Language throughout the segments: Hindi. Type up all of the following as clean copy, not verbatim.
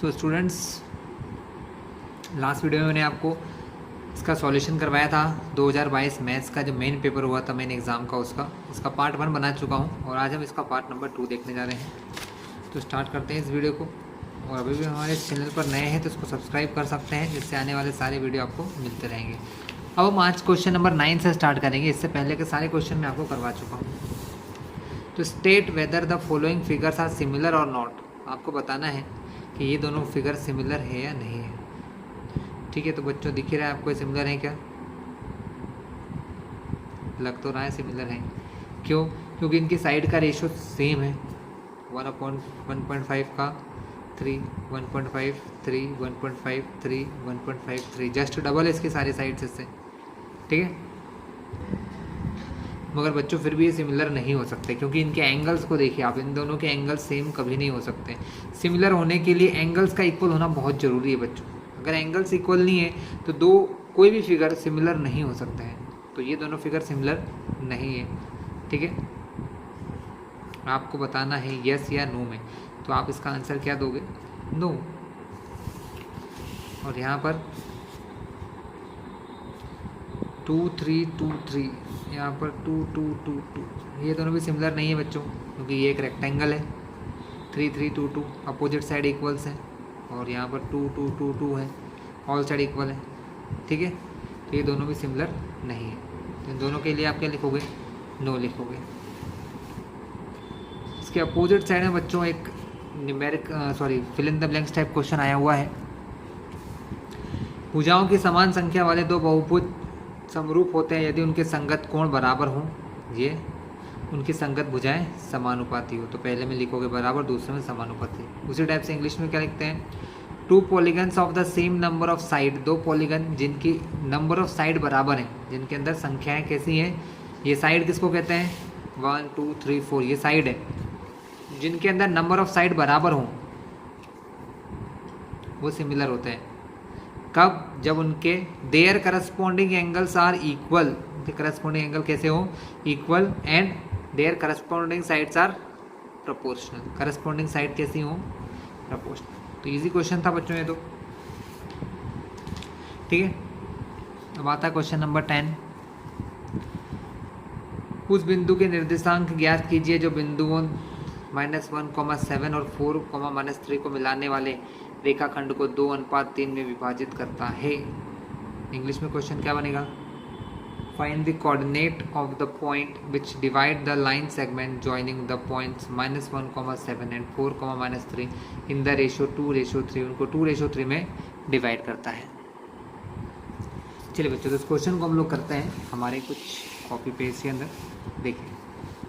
सो स्टूडेंट्स, लास्ट वीडियो में मैंने आपको इसका सॉल्यूशन करवाया था 2022 मैथ्स का जो मेन पेपर हुआ था मेन एग्ज़ाम का, उसका पार्ट 1 बना चुका हूँ और आज हम इसका पार्ट नंबर 2 देखने जा रहे हैं। तो स्टार्ट करते हैं इस वीडियो को। और अभी भी हमारे चैनल पर नए हैं तो इसको सब्सक्राइब कर सकते हैं, जिससे आने वाले सारे वीडियो आपको मिलते रहेंगे। अब हम आज क्वेश्चन नंबर 9 से स्टार्ट करेंगे। इससे पहले के सारे क्वेश्चन मैं आपको करवा चुका हूँ। तो state whether the following figures are similar और नॉट। आपको बताना है कि ये दोनों फिगर सिमिलर है या नहीं है। ठीक है, तो बच्चों दिख ही रहा है आपको सिमिलर है क्या? लग तो रहा है सिमिलर है। क्यों? क्योंकि इनकी साइड का रेशियो सेम है। 1/1.5 का 3, 1.5 3, 1.5 3, 1.5 3, जस्ट डबल है इसकी सारी साइड्स इससे। ठीक है, मगर बच्चों फिर भी ये सिमिलर नहीं हो सकते, क्योंकि इनके एंगल्स को देखिए आप, इन दोनों के एंगल्स सेम कभी नहीं हो सकते। सिमिलर होने के लिए एंगल्स का इक्वल होना बहुत ज़रूरी है बच्चों। अगर एंगल्स इक्वल नहीं है तो कोई भी फिगर सिमिलर नहीं हो सकते हैं। तो ये दोनों फिगर सिमिलर नहीं है। ठीक है, आपको बताना है यस या नो में। तो आप इसका आंसर क्या दोगे? नो। और यहाँ पर 2 3 2 3, यहाँ पर 2 2 2 2, ये दोनों भी सिमिलर नहीं है बच्चों, क्योंकि ये एक रेक्टेंगल है। 3 3 2 2 अपोजिट साइड इक्वल्स हैं, और यहाँ पर 2 2 2 2 है, ऑल साइड इक्वल है। ठीक है, तो ये दोनों भी सिमिलर नहीं है। तो इन दोनों के लिए आप क्या लिखोगे? नो लिखोगे। इसके अपोजिट साइड में बच्चों एक fill in the blanks type question आया हुआ है। भुजाओं की समान संख्या वाले दो बहुभुज समरूप होते हैं यदि उनके संगत कोण बराबर हों। ये उनकी संगत भुजाएं समानुपाती हो। तो पहले में लिखोगे बराबर, दूसरे में समानुपाती। उसी टाइप से इंग्लिश में क्या लिखते हैं? 2 polygons of the same number of side, 2 polygon जिनकी नंबर ऑफ साइड बराबर हैं, जिनके अंदर संख्याएं कैसी हैं? ये साइड किसको कहते हैं? 1 2 3 4, ये साइड है। जिनके अंदर नंबर ऑफ साइड बराबर हों वो सिमिलर होते हैं। कब? जब उनके their corresponding angles are equal. उनके करस्पॉन्डिंग एंगल कैसे हो? Equal, and their corresponding sides are proportional. Corresponding side कैसी हो? प्रोपोर्शनल। तो इजी क्वेश्चन था बच्चों ये तो। ठीक है, अब आता है क्वेश्चन नंबर 10। उस बिंदु के निर्देशांक ज्ञात कीजिए जो बिंदुओं -1,7 और 4,-3 को मिलाने वाले रेखाखंड को 2:3 में विभाजित करता है। इंग्लिश में क्वेश्चन क्या बनेगा? Find the coordinate of the point which divide the line segment joining the points -1,7 and 4,-3 in the ratio 2:3। उनको 2:3 में डिवाइड करता है। चलिए बच्चों, तो इस क्वेश्चन को हम लोग करते हैं हमारे कुछ कॉपी पेज के अंदर। देखिए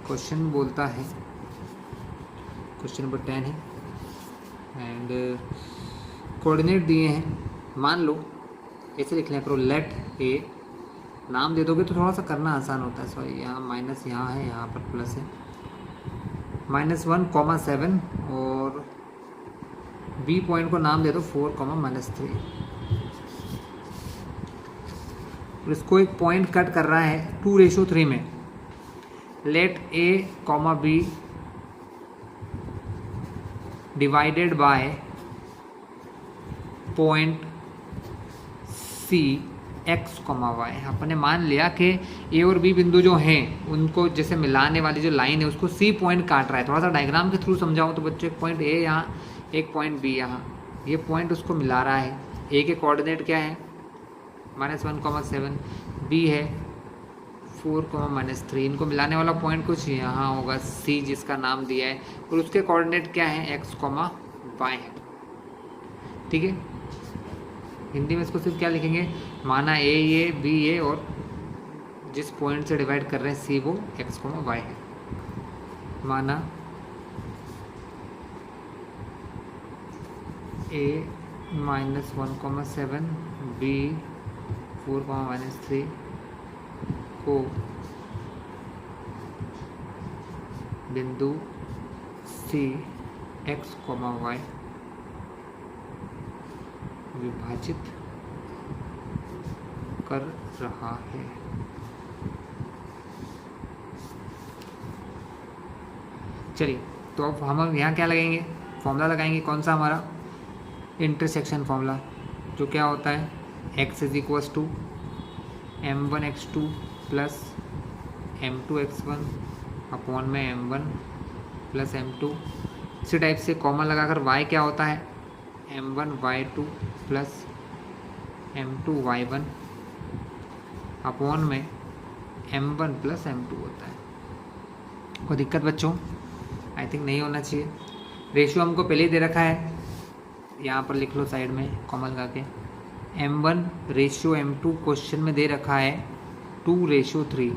क्वेश्चन बोलता है, क्वेश्चन नंबर 10 है एंड कोऑर्डिनेट दिए हैं। मान लो ऐसे लिख लें करो, लेट ए, नाम दे दोगे तो थोड़ा सा करना आसान होता है। सॉरी, यहाँ माइनस यहाँ है, यहाँ पर प्लस है। -1,7 और बी पॉइंट को नाम दे दो 4,-3। और इसको एक पॉइंट कट कर रहा है 2:3 में। Let A comma B divided by point C x comma y. अपने मान लिया कि ए और बी बिंदु जो हैं उनको जैसे मिलाने वाली जो लाइन है उसको सी पॉइंट काट रहा है। थोड़ा सा डायग्राम के थ्रू समझाऊं तो बच्चों, एक पॉइंट ए यहाँ, एक पॉइंट बी यहाँ, ये पॉइंट उसको मिला रहा है। ए के कोऑर्डिनेट क्या है? -1,7, बी है 4,-3। इनको मिलाने वाला पॉइंट कुछ यहाँ होगा सी, जिसका नाम दिया है, और उसके कोऑर्डिनेट क्या है? एक्स कॉमा वाई है। ठीक है, हिंदी में इसको सिर्फ क्या लिखेंगे? माना ए ये, बी ये, और जिस पॉइंट से डिवाइड कर रहे हैं सी वो एक्स कॉमा वाई है। माना ए -1,7, बी 4,-3 को बिंदु सी एक्स कॉमा वाई विभाजित कर रहा है। चलिए, तो अब हम यहाँ क्या लगेंगे? फॉर्मूला लगाएंगे। कौन सा? हमारा इंटरसेक्शन फॉर्मूला, जो क्या होता है x is equals to m1x2 plus m2x1 upon में m1 प्लस m2। इसी टाइप से कॉमन लगाकर y क्या होता है m1y2 प्लस m2y1 अपॉन में m1 प्लस m2 होता है। कोई दिक्कत बच्चों? आई थिंक नहीं होना चाहिए। रेशियो हमको पहले ही दे रखा है, यहाँ पर लिख लो साइड में कॉमन लगा के, m1 रेशियो m2 क्वेश्चन में दे रखा है 2:3।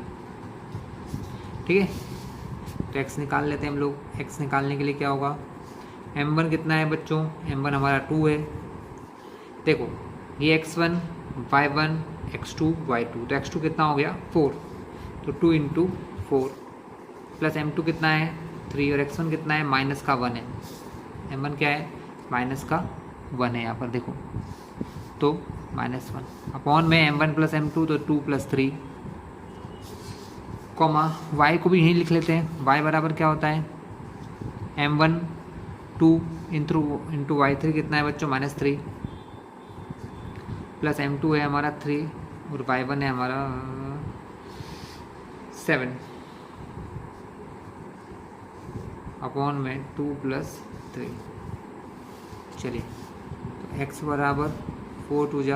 ठीक है, तो x निकाल लेते हैं हम लोग। x निकालने के लिए क्या होगा, m1 कितना है बच्चों, m1 हमारा 2 है। देखो ये x1 y1 x2 y2, तो x2 कितना हो गया 4, तो 2 × 4 प्लस m2 कितना है 3 और x1 कितना है -1 है। m1 क्या है -1 है यहाँ पर देखो, तो -1 अपॉन में m1 प्लस m2 तो 2 + 3 कॉमा y को भी यहीं लिख लेते हैं। y बराबर क्या होता है m1 2 × y3 कितना है बच्चों -3 प्लस m2 है हमारा 3 और y1 है हमारा 7 अपॉन में 2 + 3। चलिए तो x बराबर 4 × 2 =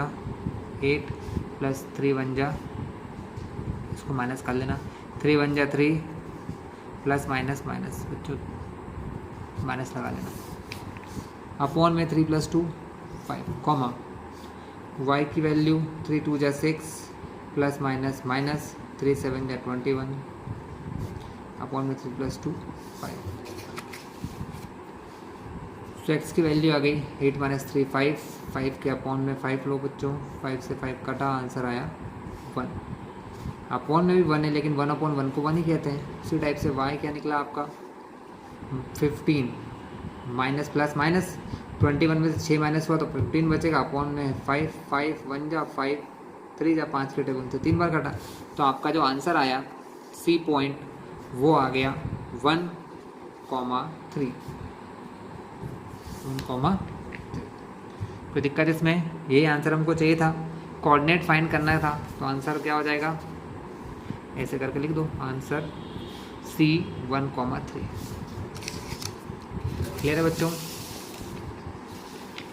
8 प्लस 3 × 1 = इसको माइनस कर लेना, 3 × 1 = 3 प्लस माइनस माइनस बच्चों माइनस लगा लेना अपॉन में 3 + 2 5 कॉमा y की value 3 × 2 = 6 plus minus minus 3 × 7 = 21 upon में 3 + 2 5। तो x की वैल्यू आ गई 8 - 3 5, 5 के अपॉन में 5 लो बच्चों, 5 से 5 कटा, आंसर आया 1। अपॉन में भी 1 है लेकिन 1/1 को 1 ही कहते हैं। उसी टाइप से y क्या निकला आपका 15 माइनस प्लस माइनस 21 में से 6 माइनस हुआ तो 15 बचेगा अपॉन में 5 5 1 × 5 3 × 5 के टेबल से 3 बार कटा, तो आपका जो आंसर आया C पॉइंट वो आ गया 1,3। कोई दिक्कत इसमें? यही आंसर हमको चाहिए था, कोऑर्डिनेट फाइंड करना था, तो आंसर क्या हो जाएगा ऐसे करके लिख दो, आंसर C 1,3। क्लियर है बच्चों?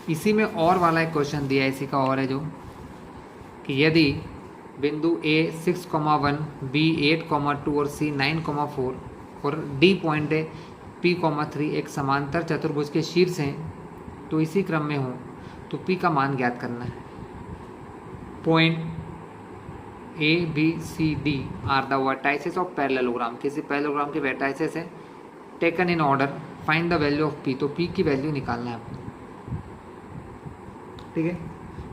इसी में और वाला एक क्वेश्चन दिया है, इसी का और है जो कि यदि बिंदु A 6,1 B 8,2 और C 9,4 और D पॉइंट है P,3 एक समांतर चतुर्भुज के शीर्ष हैं तो इसी क्रम में हो तो P का मान ज्ञात करना है। Point A B C D are the vertices of parallelogram, किसी पैरेललोग्राम के वर्टाइसेस है taken in order, find the value of P, तो P की वैल्यू निकालना है आपको। ठीक है,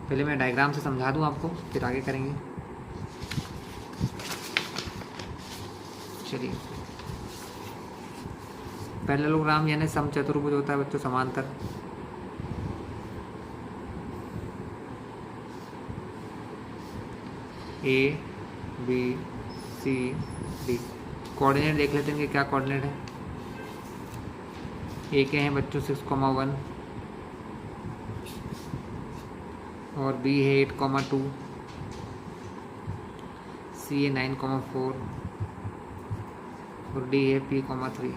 पहले मैं डायग्राम से समझा दूं आपको फिर आगे करेंगे। चलिए, पैरेललोग्राम यानी समचतुर्भुज होता है बच्चों, समांतर। A B C D coordinate देख लेते हैं कि क्या कोऑर्डिनेट है। A के हैं बच्चों 6,1 और B है 8,2, C है 9,4 और D है P,3।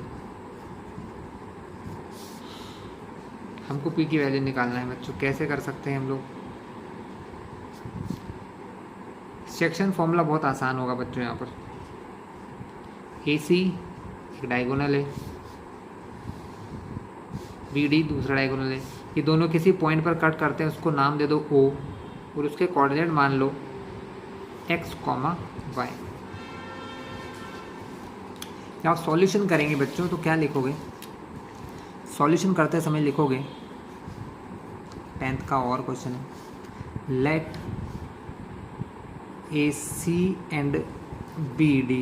हमको P की वैल्यू निकालना है बच्चों। कैसे कर सकते हैं हम लोग? सेक्शन फॉर्मूला बहुत आसान होगा बच्चों। यहाँ पर AC एक डायगोनल है, BD दूसरा डायगोनल है, ये दोनों किसी पॉइंट पर कट करते हैं, उसको नाम दे दो O और उसके कोऑर्डिनेट मान लो x, y। जब आप सॉल्यूशन करेंगे बच्चों तो क्या लिखोगे? सॉल्यूशन करते समय लिखोगे 10th का और क्वेश्चन है, let AC and BD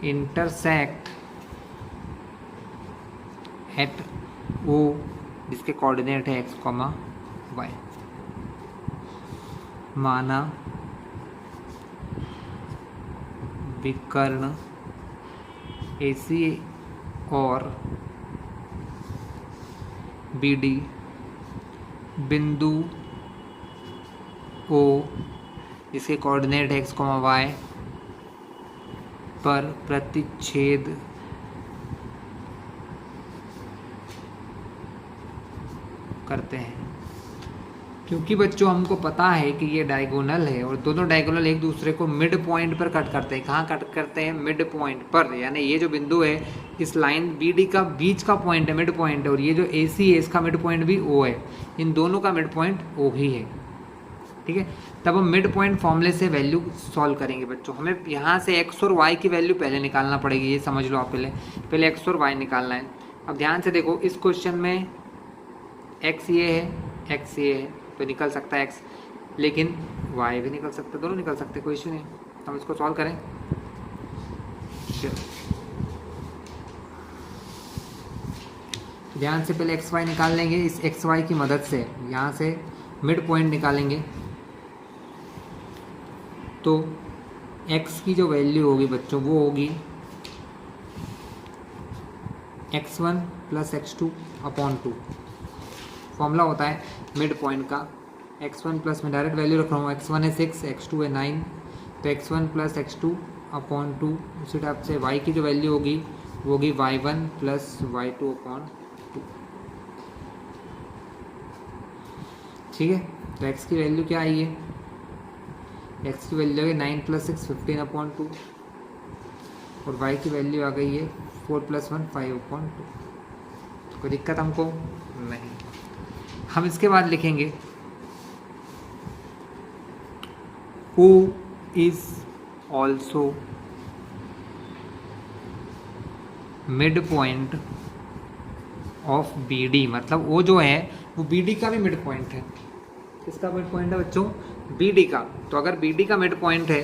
intersect at O जिसके कोऑर्डिनेट है x, y। माना विकर्ण AC और बी डी बिंदु ओ जिसके कोऑर्डिनेट एक्स कॉमा वाई पर प्रतिच्छेद करते हैं। क्योंकि बच्चों हमको पता है कि ये डायगोनल है और दोनों डायगोनल एक दूसरे को मिड पॉइंट पर कट करते हैं। कहाँ कट करते हैं? मिड पॉइंट पर, यानी ये जो बिंदु है इस लाइन बी डी का बीच का पॉइंट है, मिड पॉइंट है, और ये जो ए सी है इसका मिड पॉइंट भी ओ है। इन दोनों का मिड पॉइंट ओ ही है। ठीक है, तब हम मिड पॉइंट फॉर्मूले से वैल्यू सॉल्व करेंगे बच्चों। हमें यहाँ से एक्स और वाई की वैल्यू पहले निकालना पड़ेगी, ये समझ लो आप। पहले एक्स और वाई निकालना है। अब ध्यान से देखो, इस क्वेश्चन में एक्स ये है, एक्स ये है, तो निकल सकता है एक्स, लेकिन वाई भी निकल सकता है, दोनों निकल सकते हैं, कोई इशू नहीं। हम इसको सॉल्व करें। ध्यान से पहले एक्स वाई निकाल लेंगे। इस एक्स वाई की मदद से यहाँ से मिड पॉइंट निकालेंगे। तो x की जो वैल्यू होगी बच्चों वो होगी x1 plus x2 upon 2। Formula होता है मिड पॉइंट का। x1 प्लस में डायरेक्ट वैल्यू रख रहा हूँ, x1 है 6, x2 है 9, तो x1 प्लस x2 अपॉन 2। उसी टाइप से y की जो वैल्यू होगी वो होगी y1 प्लस y2 अपॉन 2। ठीक है, तो x की वैल्यू क्या आई है? x की वैल्यू है 9 प्लस 6 15 अपॉन 2, और y की वैल्यू आ गई है 4 प्लस 1 5 अपॉन 2। कोई दिक्कत हमको नहीं। हम इसके बाद लिखेंगे O is also mid point of BD, मतलब O जो है वो BD का भी मिड पॉइंट है। किसका मिड पॉइंट है बच्चों? BD का। तो अगर BD का मिड पॉइंट है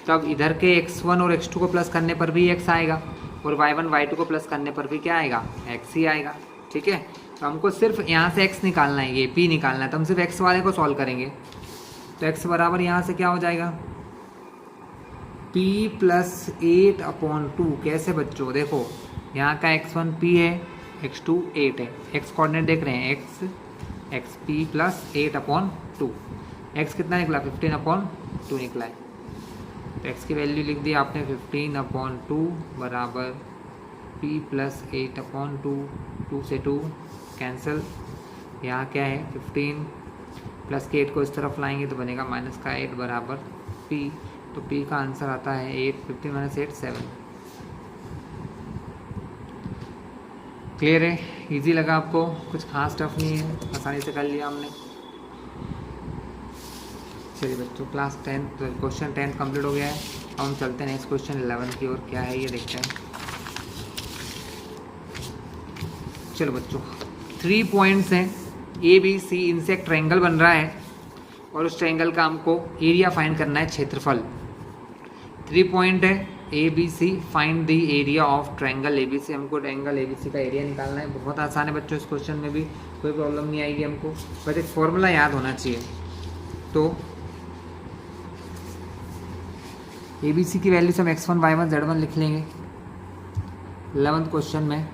तब इधर के x1 और x2 को प्लस करने पर भी x आएगा, और y1 y2 को प्लस करने पर भी क्या आएगा? x ही आएगा। ठीक है, तो हमको सिर्फ यहाँ से x निकालना है, ये p निकालना है, तो हम सिर्फ x वाले को सॉल्व करेंगे। तो x बराबर यहाँ से क्या हो जाएगा? p plus 8 upon 2। कैसे बच्चों? देखो यहाँ का x1 p है, x2 8 है, x कोऑर्डिनेट देख रहे हैं, x p plus 8 upon 2। x कितना निकला? 15 अपॉन 2 निकला है। तो x की वैल्यू लिख दी आपने 15 अपॉन 2 बराबर p प्लस 8 अपॉन 2। 2 से 2 कैंसिल, यहाँ क्या है 15 प्लस के 8 को इस तरफ लाएंगे तो बनेगा माइनस का 8 बराबर p। तो p का आंसर आता है 8, 15 माइनस 8 7। क्लियर है? इजी लगा आपको? कुछ खास टफ नहीं है, आसानी से कर लिया हमने। चलिए बच्चों, क्लास 10 क्वेश्चन 10 कंप्लीट हो गया है। अब हम चलते हैं नेक्स्ट क्वेश्चन 11 की ओर। क्या है ये देखते हैं। चलो बच्चों, 3 पॉइंट्स हैं ABC, इनसे एक ट्रायंगल बन रहा है और उस ट्रायंगल का हमको एरिया फाइंड करना है, क्षेत्रफल। 3 पॉइंट है ABC, find the area of triangle ABC। हमको ट्रायंगल ABC का एरिया निकालना है। बहुत आसान है बच्चों, इस क्वेश्चन में भी कोई प्रॉब्लम नहीं आएगी हमको, बस एक फॉर्मूला याद होना चाहिए। तो ABC की वैल्यू से हम x1 y1 z1 लिख लेंगे। 11th क्वेश्चन में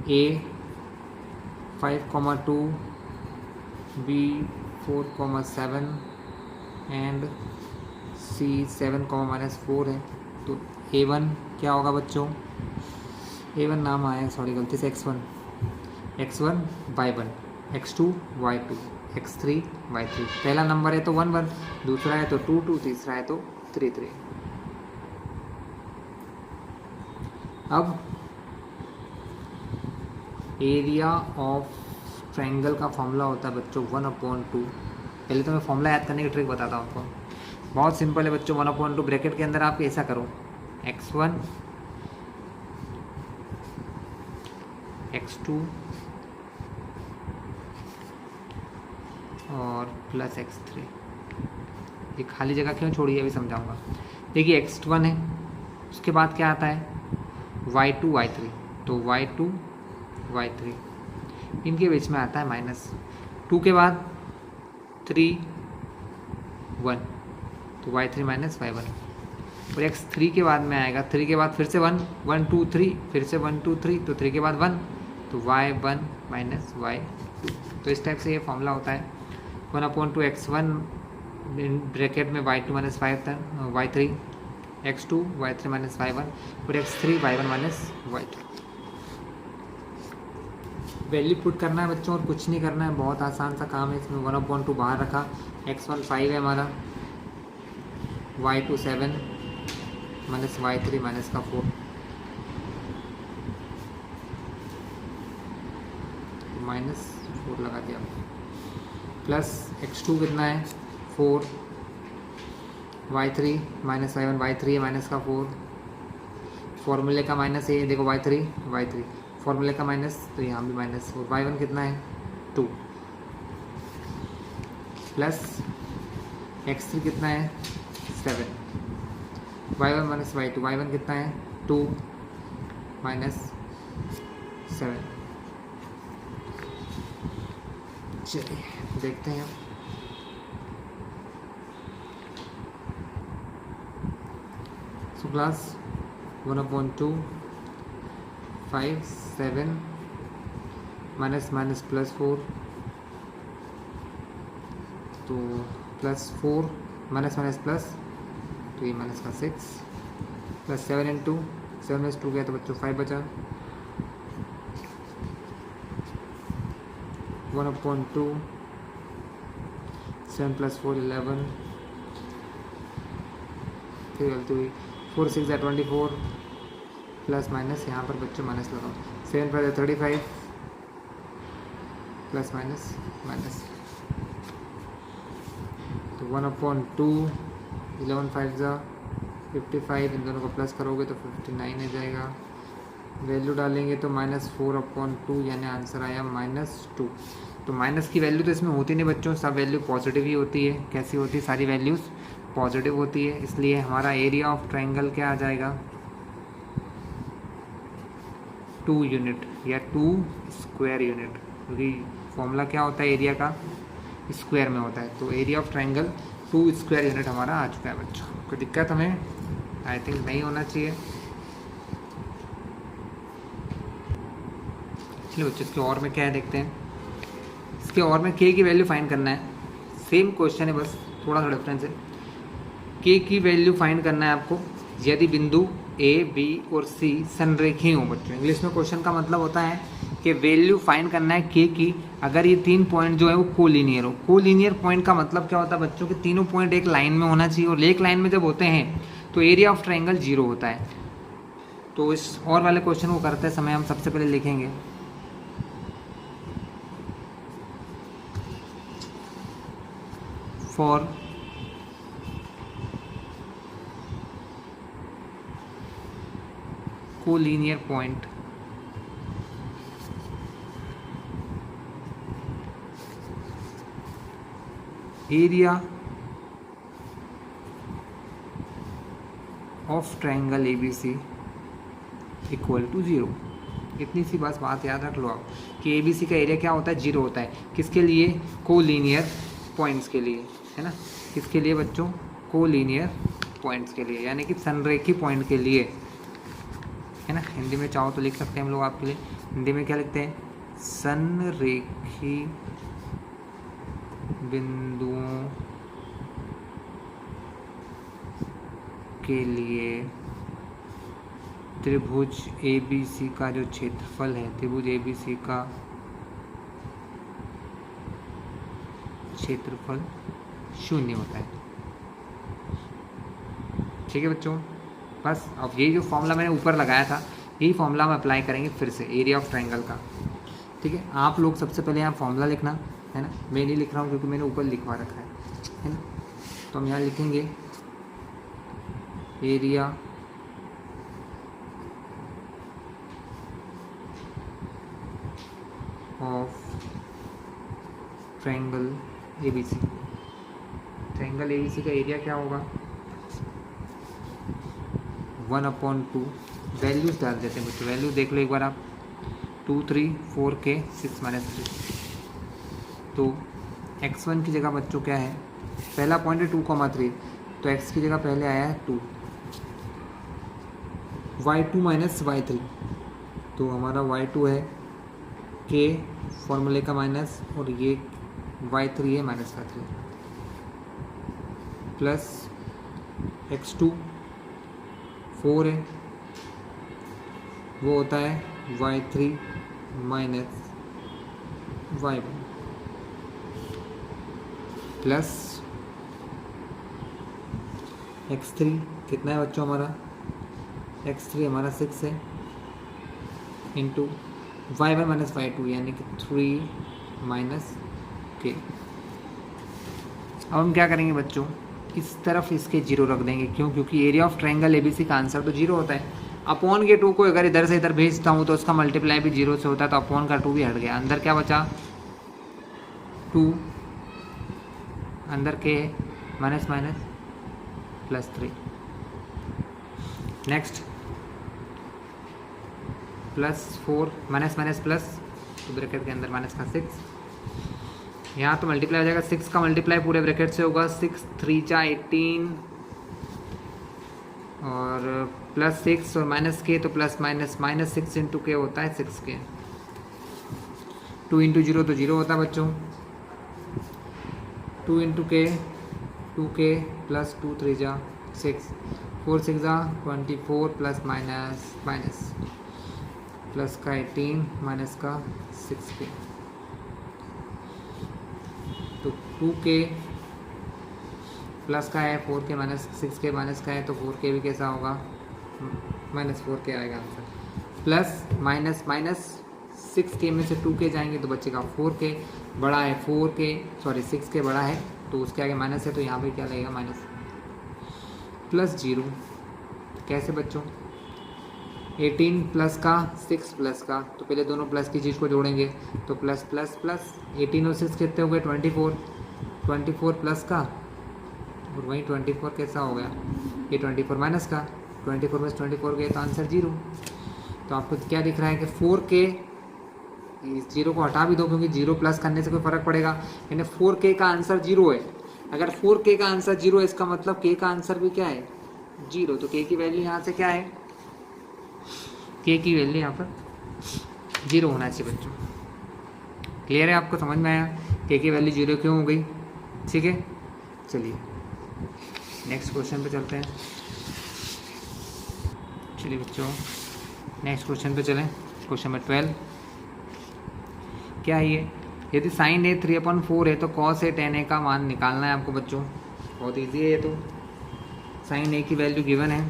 A 5,2 B 4,7 एंड C 7,-4 है। तो A1 क्या होगा बच्चों? A1 नाम आया, सॉरी गलती से x1 y1, x2 y2, x3 y3। पहला नंबर है तो 1 1, दूसरा है तो 2 2, तीसरा है तो 3 3। अब एरिया ऑफ ट्रायंगल का फॉर्मूला होता है बच्चों 1/2। पहले तो मैं फॉर्मूला याद करने की ट्रिक बताता हूँ आपको, बहुत सिंपल है बच्चों। 1/2 ब्रैकेट के अंदर आप ऐसा करो, x1 x2 और प्लस x3। ये खाली जगह क्यों छोड़ी है अभी समझाऊंगा। देखिए x1 है, उसके बाद क्या आता है y2 y3, तो y2 y3 इनके बीच में आता है -2 के बाद 3 1, तो y3 - y1। और x3 के बाद में आएगा, 3 के बाद फिर से 1 1 2 3, फिर से 1 2 3, तो 3 के बाद 1, तो y1 माइनस y2। तो इस टाइप से ये फॉर्मूला होता है। 1/2x1 ब्रैकेट में y2 minus y3, x2 y3 minus y1 और x3 y1 minus y2। Value put करना है बच्चों और कुछ नहीं करना है, बहुत आसान सा काम है। इसमें 1/2 बाहर रखा, x1 5 है हमारा, y2 7 माइनस y3 माइनस का 4, -4 लगा दिया, प्लस x2 कितना है 4, y3 माइनस y1 y3 है माइनस का 4, फॉर्मूले का माइनस है, देखो y3 फॉर्मूले का माइनस, तो यहाँ भी -4, y1 कितना है 2, प्लस x3 कितना है 7, y1 माइनस y2, y1 कितना है 2 माइनस 7। चलिए देखते हैं। सो क्लास 1/2 5 7 माइनस प्लस 4, तो +4 माइनस प्लस, तो ये माइनस का 6, प्लस 7 इंटू 7 में 2 गया तो बच्चों 5 बचा, 1/2 7 + 4 11, 4 6 24, प्लस माइनस यहाँ पर बच्चों माइनस लगाओ, 7 5 35, प्लस माइनस, तो 1/2 11 5 55, इन दोनों को प्लस करोगे तो 59 आ जाएगा। वैल्यू डालेंगे तो -4/2, यानी आंसर आया -2। तो माइनस की वैल्यू तो इसमें होती नहीं बच्चों, सब वैल्यू पॉजिटिव ही होती है। कैसी होती है? सारी वैल्यूज़ पॉजिटिव होती है, इसलिए हमारा एरिया ऑफ ट्रायंगल क्या आ जाएगा 2 यूनिट या 2 स्क्वायर यूनिट, क्योंकि फॉर्मूला क्या होता है एरिया का स्क्वायर में होता है। तो area of triangle 2 square unit हमारा आ चुका है बच्चों। कोई दिक्कत हमें आई थिंक नहीं होना चाहिए। चलिए बच्चों इसके और में क्या है देखते हैं। इसके और में k की वैल्यू फाइंड करना है, सेम क्वेश्चन है बस थोड़ा सा डिफरेंस है। k की वैल्यू फाइंड करना है आपको यदि बिंदु a, b और c संरेखीय हो बच्चों। इंग्लिश में क्वेश्चन का मतलब होता है कि वैल्यू फाइंड करना है k की अगर ये 3 पॉइंट जो है वो कोलिनियर हो। कोलिनियर पॉइंट का मतलब क्या होता है बच्चों कि तीनों पॉइंट एक लाइन में होना चाहिए, और एक लाइन में जब होते हैं तो एरिया ऑफ ट्रायंगल 0 होता है। तो इस और वाले क्वेश्चन को करते समय हम सबसे पहले लिखेंगे for collinear point area of triangle ABC equal to 0। इतनी सी बस बात याद रख लो आप कि ABC का एरिया क्या होता है 0 होता है। किसके लिए? कोलिनियर पॉइंट्स के लिए, है ना। किसके लिए बच्चों? कोलिनियर पॉइंट्स के लिए, यानी कि संरेखी पॉइंट के लिए, है ना। हिंदी में चाहो तो लिख सकते हैं हम लोग आपके लिए। हिंदी में क्या लिखते हैं? संरेखी बिंदुओं के लिए त्रिभुज ABC का जो क्षेत्रफल है, त्रिभुज ABC का क्षेत्रफल 0 होता है। ठीक है बच्चों, बस अब ये जो फॉर्मूला मैंने ऊपर लगाया था यही फॉर्मूला हम अप्लाई करेंगे फिर से एरिया ऑफ ट्रायंगल का। ठीक है, आप लोग सबसे पहले यहाँ फॉर्मूला लिखना, है ना। मैं नहीं लिख रहा हूँ क्योंकि मैंने ऊपर लिखवा रखा है ना। तो हम यहाँ लिखेंगे area of triangle ABC। Triangle ABC का एरिया क्या होगा 1/2। वैल्यूज डाल देते हैं बच्चों, वैल्यू देख लो एक बार आप 2 3 4 के 6 -3। तो x1 की जगह बच्चों क्या है? पहला पॉइंट है 2,3, तो x की जगह पहले आया है 2, y2 माइनस y3, तो हमारा y2 है के फॉर्मूले का माइनस, और ये y3 है माइनस का 3 प्लस x2 4 है, वो होता है y3 minus y1 plus x3 कितना है बच्चों हमारा, x3 हमारा 6 है इंटू y1 माइनस y2 यानी कि 3 माइनस के। अब हम क्या करेंगे बच्चों, इस तरफ इसके जीरो रख देंगे, क्यों, क्योंकि एरिया ऑफ ट्रायंगल एबीसी का आंसर तो जीरो होता है। अपॉन के 2 को अगर इधर से इधर भेजता हूँ तो उसका मल्टीप्लाई भी जीरो से होता है, तो अपॉन का 2 भी हट गया, अंदर क्या बचा 2, अंदर के minus minus plus 3, next plus 4 minus minus plus, तो ब्रैकेट के अंदर माइनस का 6, यहाँ तो मल्टीप्लाई हो जाएगा, 6 का मल्टीप्लाई पूरे ब्रैकेट से होगा, 6 3 जा 18 और प्लस 6 और माइनस के, तो प्लस माइनस माइनस 6 इंटू के होता है 6 के, 2 इंटू जीरो तो जीरो होता है बच्चों, 2 इंटू के 2 के प्लस 2 3 जा 6, 4 6 जा 24 प्लस माइनस माइनस प्लस का 18 माइनस का 6 के, तो 2 के प्लस का है, 4 के माइनस 6 के माइनस का है, तो 4 के भी कैसा होगा माइनस 4 के आएगा आंसर, प्लस माइनस माइनस 6 के में से 2 के जाएंगे तो बचेगा 4 के, बड़ा है 4 के सॉरी 6 के बड़ा है, तो उसके आगे माइनस है, तो यहाँ पे क्या लगेगा माइनस, प्लस 0, कैसे बच्चों 18 प्लस का 6 प्लस का, तो पहले दोनों प्लस की चीज़ को जोड़ेंगे, तो प्लस प्लस प्लस 18 और 6 कितने हो गए 24, 24 प्लस का और वहीं 24 कैसा हो गया, ये 24 माइनस का, 24 में 24 गए तो आंसर 0। तो आपको क्या दिख रहा है कि 4 के, इस 0 को हटा भी दो क्योंकि 0 प्लस करने से कोई फ़र्क पड़ेगा, यानी 4k का आंसर 0 है। अगर 4k का आंसर 0 है इसका मतलब k का आंसर भी क्या है 0, तो k की वैल्यू यहाँ से क्या है, k की वैल्यू यहाँ पर 0 होना चाहिए बच्चों। क्लियर है, आपको समझ में आया k की वैल्यू 0 क्यों हो गई, ठीक है। चलिए नेक्स्ट क्वेश्चन पे चलते हैं। चलिए बच्चों नेक्स्ट क्वेश्चन पे चलें। क्वेश्चन नंबर 12 क्या है ये, यदि साइन ए 3/4 है तो कॉस ए tan a का मान निकालना है आपको बच्चों। बहुत इजी है ये तो, साइन ए की वैल्यू गिवन है,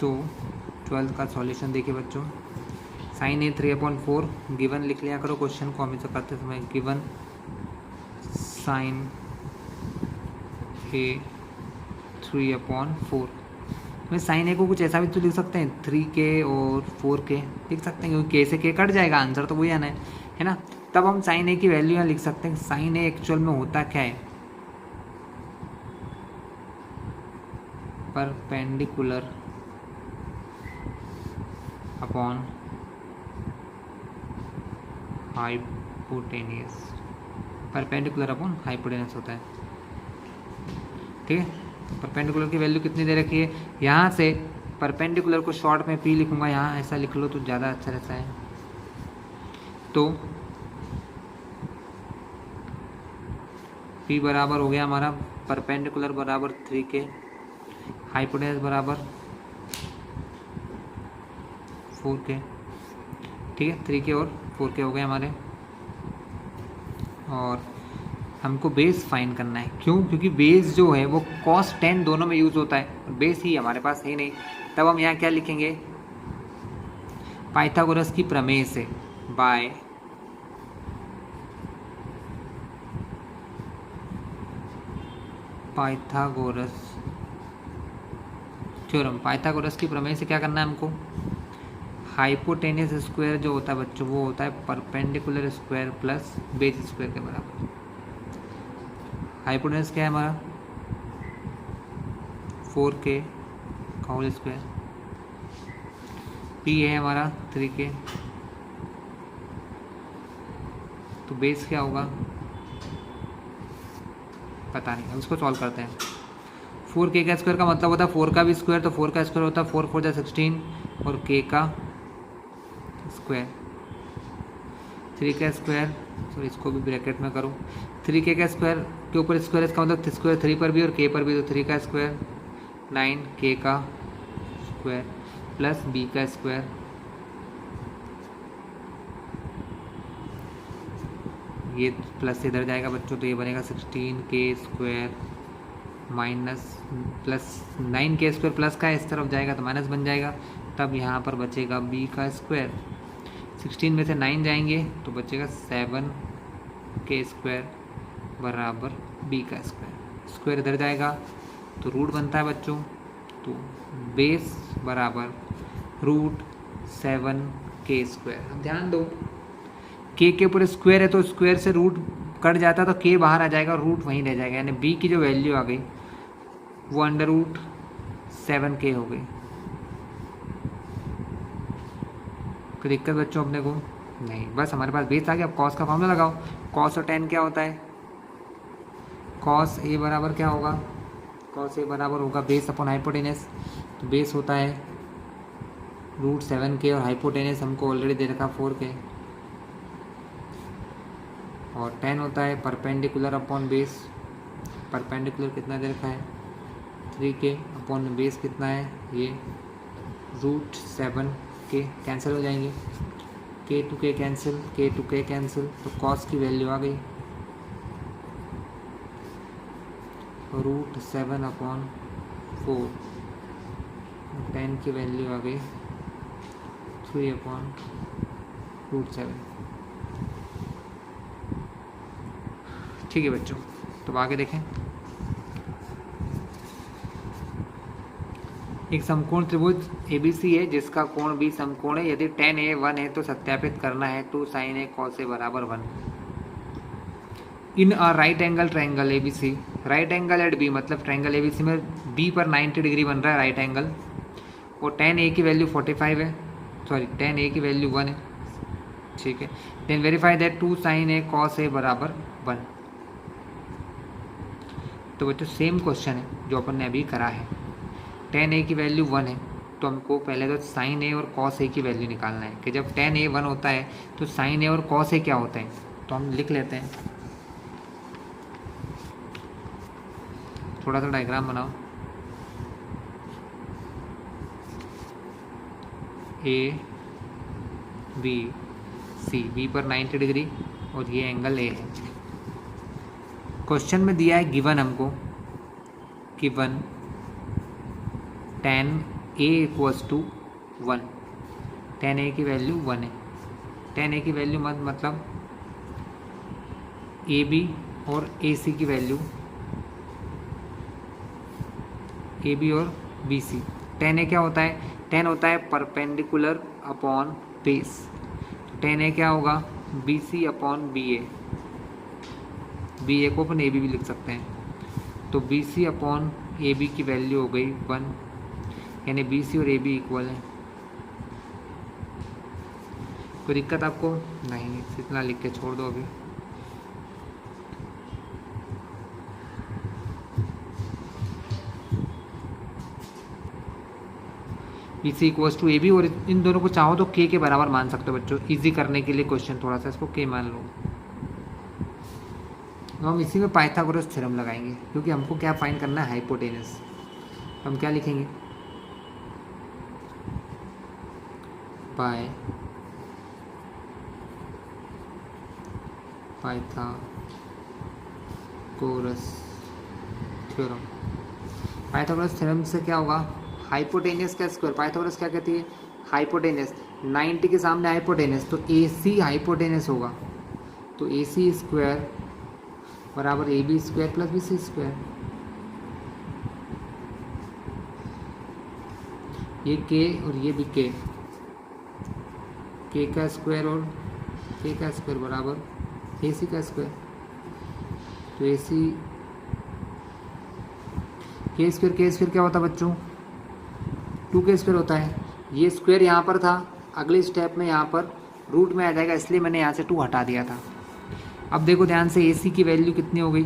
तो 12 का सॉल्यूशन देखिए बच्चों। साइन ए 3/4 गिवन लिख लिया करो क्वेश्चन को हमेशा करते समय, गिवन साइन ए 3/4, मैं साइन ए को कुछ ऐसा भी तो लिख सकते हैं 3k और 4k लिख सकते हैं, क्योंकि k से k कट जाएगा, आंसर तो वही आना है ना। तब हम साइन ए की वैल्यू यहाँ लिख सकते हैं। साइन ए एक्चुअल में होता क्या है, perpendicular upon hypotenuse, perpendicular upon hypotenuse होता है, ठीक है। परपेंडिकुलर की वैल्यू कितनी दे रखी है, यहाँ से परपेंडिकुलर को शॉर्ट में p लिखूंगा, यहाँ ऐसा लिख लो तो ज़्यादा अच्छा रहता है। तो p बराबर हो गया हमारा परपेंडिकुलर बराबर 3k, हाइपोटेनस बराबर 4k, ठीक है। 3k और 4k हो गए हमारे, और हमको बेस फाइंड करना है। क्यों, क्योंकि बेस जो है वो cos tan दोनों में यूज़ होता है, और बेस ही हमारे पास है नहीं। तब हम यहाँ क्या लिखेंगे, पाइथागोरस की प्रमेय से, बाय पाइथागोरस थ्योरम। पाइथागोरस की प्रमेय से क्या करना है हमको, हाइपोटेनियस स्क्वायर जो होता है बच्चों वो होता है perpendicular square plus base square के बराबर। हाइपोटेनस क्या है हमारा 4k का होल स्क्वायर, p है हमारा 3k, तो बेस क्या होगा पता नहीं, अब इसको सॉल्व करते हैं। 4k का स्क्वायर का मतलब होता है 4 का भी स्क्वायर, तो 4 का स्क्वायर होता है 4 4 जा 16 और k का स्क्वायर, 3 का स्क्वायर, सॉरी इसको भी ब्रैकेट में करूँ, 3k का स्क्वायर के ऊपर स्क्वायर, इसका मतलब स्क्वायर 3 पर भी और k पर भी, तो 3 का स्क्वायर 9k का स्क्वायर प्लस b का स्क्वायर, ये प्लस से इधर जाएगा बच्चों, तो ये बनेगा 16k square minus plus 9k square, plus का इस तरफ जाएगा तो माइनस बन जाएगा, तब यहाँ पर बचेगा b का स्क्वायर, 16 में से 9 जाएंगे तो बचेगा 7k स्क्वायर बराबर b का स्क्वायर, स्क्वायर इधर जाएगा तो रूट बनता है बच्चों, तो बेस बराबर रूट 7k स्क्वायर। अब ध्यान दो k के ऊपर स्क्वायर है तो स्क्वायर से रूट कट जाता है तो k बाहर आ जाएगा और रूट वहीं रह जाएगा, यानी b की जो वैल्यू आ गई वो अंडर रूट 7k हो गई। कोई दिक्कत बच्चों अपने को नहीं, बस हमारे पास बेस आ गया। अब कॉस का फॉर्मूला लगाओ, कॉस और टेन क्या होता है, कॉस ए बराबर क्या होगा, कॉस ए बराबर होगा बेस अपॉन हाइपोटेनस, तो बेस होता है रूट 7k और हाइपोटेनस हमको ऑलरेडी दे रखा 4k, और टेन होता है परपेंडिकुलर अपॉन बेस, परपेंडिकुलर कितना दे रखा है 3k अपॉन बेस कितना है ये रूट 7k, कैंसिल हो जाएंगे, k to k cancel, k to k cancel, तो कॉस की वैल्यू आ गई रूट 7 अपॉन 4, टेन की वैल्यू आ गई 3 अपॉन रूट 7। ठीक है बच्चों, तो आगे देखें, एक समकोण त्रिभुज ABC है जिसका कोण भी समकोण है, यदि tan A 1 है तो सत्यापित करना है 2 sin A cos A बराबर 1 in a right angle triangle ABC, right angle at B, मतलब ट्रायंगल ABC में B पर 90 डिग्री बन रहा है राइट एंगल, और tan A की वैल्यू 45 है, सॉरी tan A की वैल्यू 1 है, ठीक है, then verify that 2 sin A cos A बराबर 1। तो बच्चों सेम क्वेश्चन है जो अपन ने अभी करा है, tan A की वैल्यू 1 है तो हमको पहले तो sin A और cos A की वैल्यू निकालना है कि जब tan A 1 होता है तो sin A और cos A क्या होता है, तो हम लिख लेते हैं, थोड़ा सा डायग्राम बनाओ, A B C, B पर 90 डिग्री और ये एंगल A है। क्वेश्चन में दिया है गिवन हमको, given tan A equals to 1, tan A की वैल्यू 1 है, tan A की वैल्यू मतलब AB और AC की वैल्यू, AB और BC, tan A क्या होता है, tan होता है परपेंडिकुलर अपॉन बेस, तो tan A क्या होगा BC अपॉन BA, BA को अपन AB भी लिख सकते हैं, तो BC अपॉन AB की वैल्यू हो गई 1, यानी BC और AB इक्वल है। कोई दिक्कत आपको नहीं, इतना लिख के छोड़ दो अभी। BC इक्वल्स टू AB, और इन दोनों को चाहो तो K के बराबर मान सकते हो बच्चों, इजी करने के लिए क्वेश्चन थोड़ा सा इसको K मान लो। तो हम इसी में पाइथागोरस थ्योरम लगाएंगे क्योंकि हमको क्या फाइंड करना है हाइपोटेनस, हम क्या लिखेंगे पाइथागोरस थ्योरम, पाइथागोरस थ्योरम से क्या होगा हाइपोटेनस का स्क्वायर, पाइथागोरस क्या कहती है हाइपोटेनस, 90 के सामने हाइपोटेनस तो AC हाइपोटेनस होगा, तो AC स्क्वायर बराबर AB square plus BC square, ये K और ये भी K का स्क्वायर और K का स्क्वायर बराबर AC का स्क्वायर, तो AC K स्क्वायर क्या होता है बच्चों 2K स्क्वायर होता है, ये स्क्वायर यहाँ पर था, अगले स्टेप में यहाँ पर रूट में आ जाएगा, इसलिए मैंने यहाँ से 2 हटा दिया था। अब देखो ध्यान से AC की वैल्यू कितनी हो गई,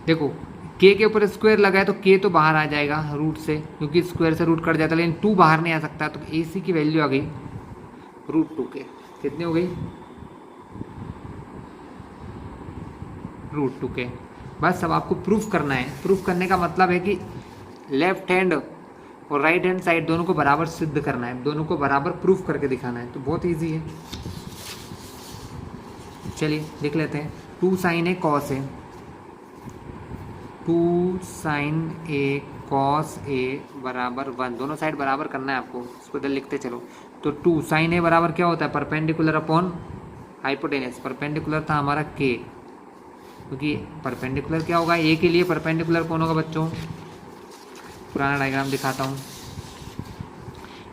देखो के ऊपर स्क्वायर लगा है तो के तो बाहर आ जाएगा रूट से, क्योंकि स्क्वायर से रूट कट जाता है, लेकिन 2 बाहर नहीं आ सकता। तो ए सी की वैल्यू आ गई √2 के। कितनी हो गई? √2 के। बस अब आपको प्रूफ करना है। प्रूफ करने का मतलब है कि लेफ्ट हैंड और राइट हैंड साइड दोनों को बराबर सिद्ध करना है, दोनों को बराबर प्रूफ करके दिखाना है। तो बहुत ईजी है, चलिए लिख लेते हैं। 2 sin A cos A, 2 sin A cos A बराबर 1। दोनों साइड बराबर करना है आपको, इसको इधर लिखते चलो। तो 2 sin A बराबर क्या होता है? Perpendicular upon hypotenuse. परपेंडिकुलर था हमारा K, क्योंकि परपेंडिकुलर क्या होगा? A के लिए परपेंडिकुलर कौन होगा बच्चों? पुराना डायग्राम दिखाता हूँ।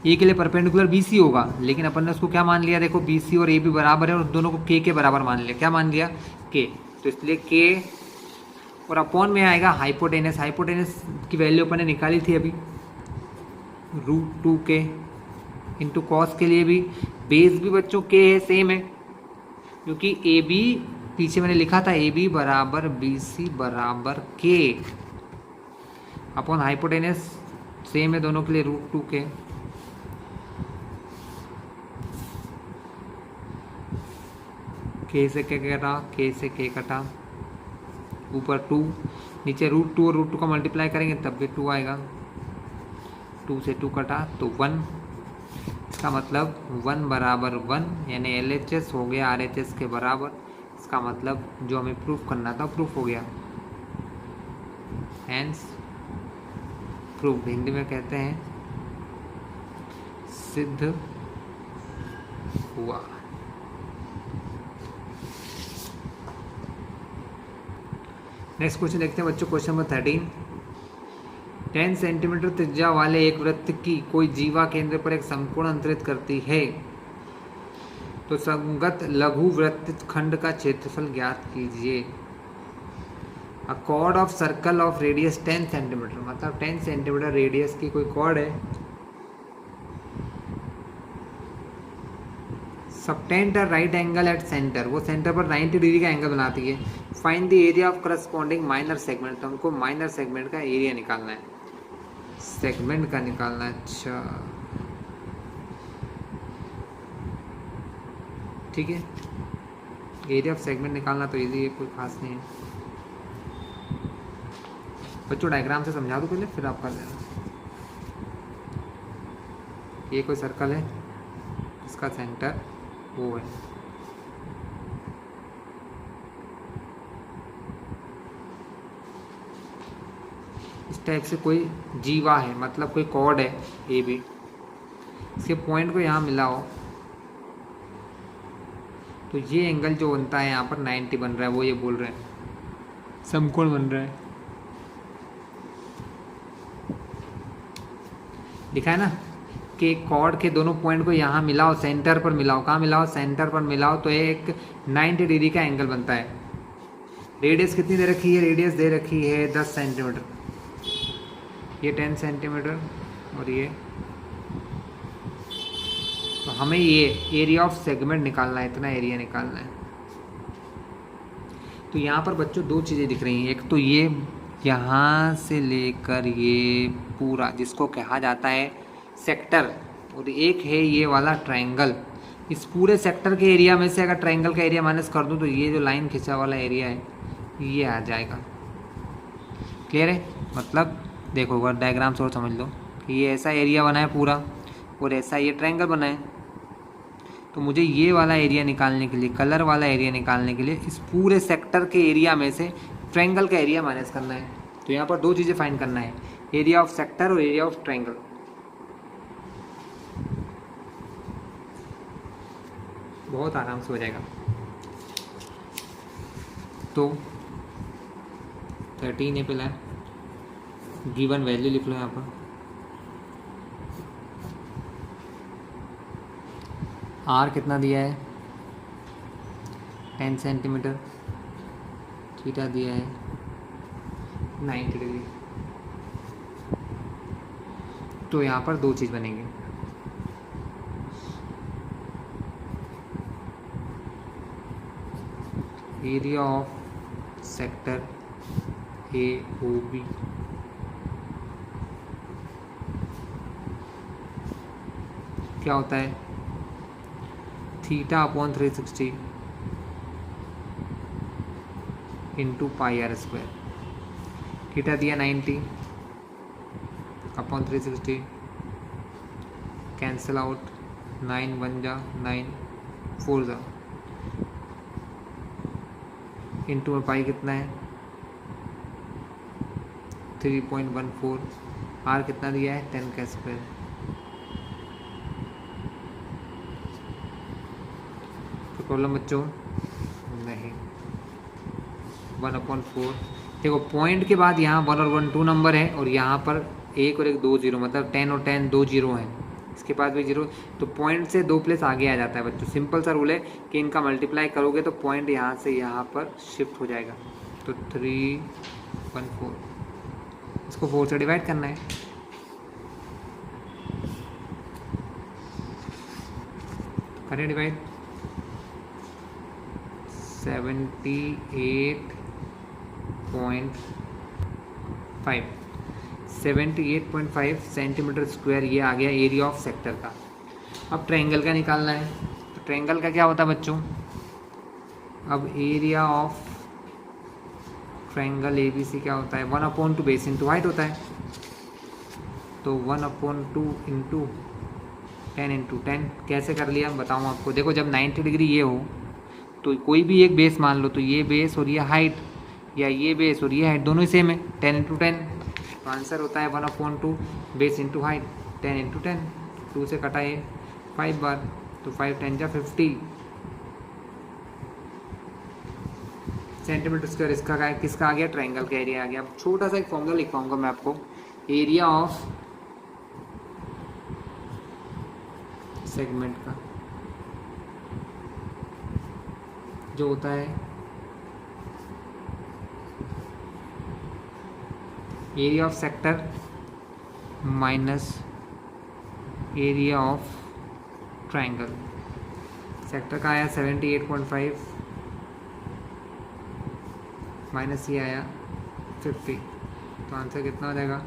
ए के लिए परपेंडिकुलर BC होगा, लेकिन अपन ने उसको क्या मान लिया? देखो BC और AB बराबर है और दोनों को K के बराबर मान लिया। क्या मान लिया? K। तो इसलिए K और अपॉन में आएगा हाइपोटेनस। हाइपोटेनस की वैल्यू अपन ने निकाली थी अभी, √2 के इंटू कॉस के लिए भी बेस भी बच्चों K है, सेम है, क्योंकि AB पीछे मैंने लिखा था AB बराबर BC बराबर K अपॉन हाइपोटेनस सेम है दोनों के लिए, √2 के। K से K कटा, K से K कटा, ऊपर 2, नीचे √2 और √2 का मल्टीप्लाई करेंगे तब भी 2 आएगा। 2 से 2 कटा तो 1। इसका मतलब 1 बराबर 1, यानी LHS हो गया RHS के बराबर। इसका मतलब जो हमें प्रूफ करना था प्रूफ हो गया। हैंस प्रूफ, हिंदी में कहते हैं सिद्ध हुआ। नेक्स्ट क्वेश्चन देखते हैं बच्चों, क्वेश्चन नंबर 13। 10 सेंटीमीटर त्रिज्या वाले एक वृत्त की कोई जीवा केंद्र पर एक समकोण अंतरित करती है, तो संगत लघु वृत्त खंड का क्षेत्रफल ज्ञात कीजिए। अ cord of circle of radius 10 centimetre, मतलब 10 सेंटीमीटर रेडियस की कोई कॉर्ड है, subtend a right angle at centre, वो सेंटर पर 90 डिग्री का एंगल बनाती है। Find the area of corresponding minor segment, तो हमको माइनर सेगमेंट का एरिया निकालना है, सेगमेंट का निकालना है। अच्छा ठीक है, एरिया ऑफ सेगमेंट निकालना तो इजी है, कोई खास नहीं है बच्चों। डायग्राम से समझा दूँ पहले, फिर आप कर लेना। ये कोई सर्कल है, इसका सेंटर वो है, इस टाइप से कोई जीवा है, मतलब कोई कॉर्ड है AB, इसके पॉइंट को यहाँ मिलाओ तो ये एंगल जो बनता है यहाँ पर 90 बन रहा है, वो ये बोल रहे हैं समकोण बन रहा है। लिखा है ना कि कॉर्ड के दोनों पॉइंट को यहाँ मिलाओ, सेंटर पर मिलाओ। कहाँ मिलाओ? सेंटर पर मिलाओ तो एक 90 डिग्री का एंगल बनता है। रेडियस कितनी दे रखी है? रेडियस दे रखी है 10 सेंटीमीटर, ये 10 सेंटीमीटर और ये, तो हमें ये एरिया ऑफ सेगमेंट निकालना है, इतना एरिया निकालना है। तो यहाँ पर बच्चों दो चीज़ें दिख रही हैं, एक तो ये यहाँ से लेकर ये पूरा जिसको कहा जाता है सेक्टर, और एक है ये वाला ट्रायंगल। इस पूरे सेक्टर के एरिया में से अगर ट्रायंगल का एरिया माइनस कर दूँ तो ये जो लाइन खिंचा वाला एरिया है ये आ जाएगा। क्लियर है? मतलब देखो अगर डायग्राम से और समझ लो कि ये ऐसा एरिया बना है पूरा और ऐसा ये ट्रायंगल बना है, तो मुझे ये वाला एरिया निकालने के लिए, कलर वाला एरिया निकालने के लिए इस पूरे सेक्टर के एरिया में से ट्रायंगल का एरिया माइनस करना है। तो यहाँ पर दो चीज़ें फाइंड करना है, एरिया ऑफ सेक्टर और एरिया ऑफ ट्रायंगल। बहुत आराम से हो जाएगा। तो 13 है पहला, गिवन वैल्यू लिख लो यहाँ पर। आर कितना दिया है? 10 सेंटीमीटर। थीटा दिया है 90 डिग्री। तो यहाँ पर दो चीज़ बनेंगे, एरिया ऑफ सेक्टर AOB क्या होता है, theta upon 360 into pi r square. Theta दिया 90 अपॉन 360, कैंसिल आउट, 9 1 जा 9 4 जा, इंटू में पाई कितना है 3.14, आर कितना दिया है 10 का स्क्वायर। तो प्रॉब्लम बच्चों नहीं, 1/4। देखो पॉइंट के बाद यहाँ 1 और 1 2 नंबर है, और यहाँ पर 1 और 1 2 जीरो, मतलब 10 और 10 2 जीरो हैं, इसके बाद भी जीरो, तो पॉइंट से 2 प्लेस आगे आ जाता है बच्चों। सिंपल सा रूल है कि इनका मल्टीप्लाई करोगे तो पॉइंट यहाँ से यहाँ पर शिफ्ट हो जाएगा। तो 3 1 4, इसको 4 से डिवाइड करना है, करें डिवाइड, 78.5 सेंटीमीटर स्क्वायर, ये आ गया एरिया ऑफ सेक्टर का। अब ट्रायंगल का निकालना है, तो ट्रायंगल का क्या होता है बच्चों, अब एरिया ऑफ ट्रायंगल ABC क्या होता है, 1/2 बेस इंटू हाइट होता है। तो 1/2 इंटू 10 इंटू 10 कैसे कर लिया बताऊँ आपको। देखो जब 90 डिग्री ये हो तो कोई भी एक बेस मान लो, तो ये बेस और ये हाइट, या ये बेस और ये हाइट दोनों ही सेम है, 10 इंटू 10, तो आंसर होता है 1/2 बेस इंटू हाइट 10 इंटू 10, 2 से कटा ये 5 बार, तो 5 10 जा 50 सेंटीमीटर स्क्वायर। इसका किसका आ गया, ट्रायंगल का एरिया आ गया। अब छोटा सा एक फॉर्मूला लिख पाऊंगा मैं आपको, एरिया ऑफ सेगमेंट का जो होता है area of sector minus area of triangle. Sector का आया 78.5 माइनस ये आया 50, तो आंसर कितना हो जाएगा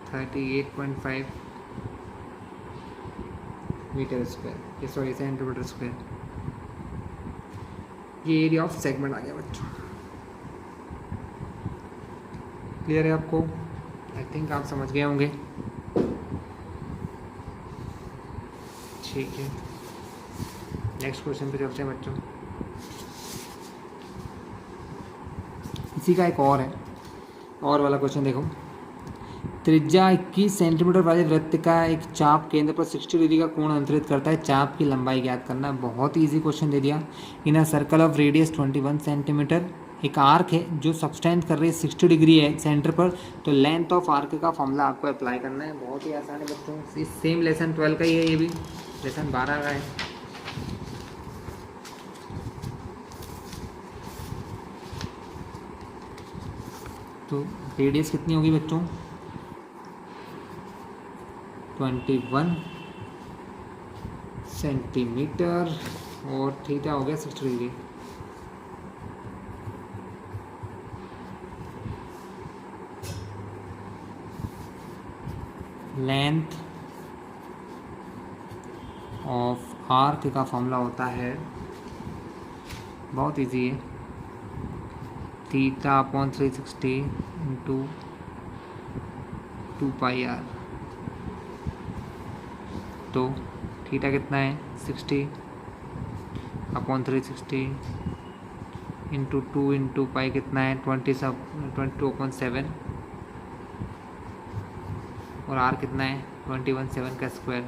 38.5 मीटर स्क्वायर, ये सॉरी सेंटीमीटर स्क्वायर। ये एरिया ऑफ सेगमेंट आ गया बच्चों। क्लियर है आपको, आई थिंक आप समझ गए होंगे। ठीक है, नेक्स्ट क्वेश्चन पे चलते हैं बच्चों। इसी का एक और है, और वाला क्वेश्चन देखो, त्रिज्या 21 सेंटीमीटर वाले वृत्त का एक चाप केंद्र पर 60 डिग्री का कोण अंतरित करता है, चाप की लंबाई ज्ञात करना। बहुत इजी क्वेश्चन दे दिया। In a circle of radius 21 centimetre, एक आर्क है जो सबस्टेंस कर रही है 60 डिग्री है सेंटर पर, तो लेंथ ऑफ आर्क का फॉर्मूला आपको अप्लाई करना है। बहुत ही आसान है बच्चों, सेम लेसन 12 का ही है, ये भी लेसन 12 का है। तो रेडियस कितनी होगी बच्चों 21 सेंटीमीटर, और थीटा हो गया 60 डिग्री। लेंथ ऑफ आर्क का फॉर्मूला होता है, बहुत इजी है, theta upon 360 into 2 pi r. तो थीटा कितना है 60 अपॉन 360 इंटू 2 इंटू पाई कितना है 22/7, और आर कितना है 21/7 का स्क्वायर।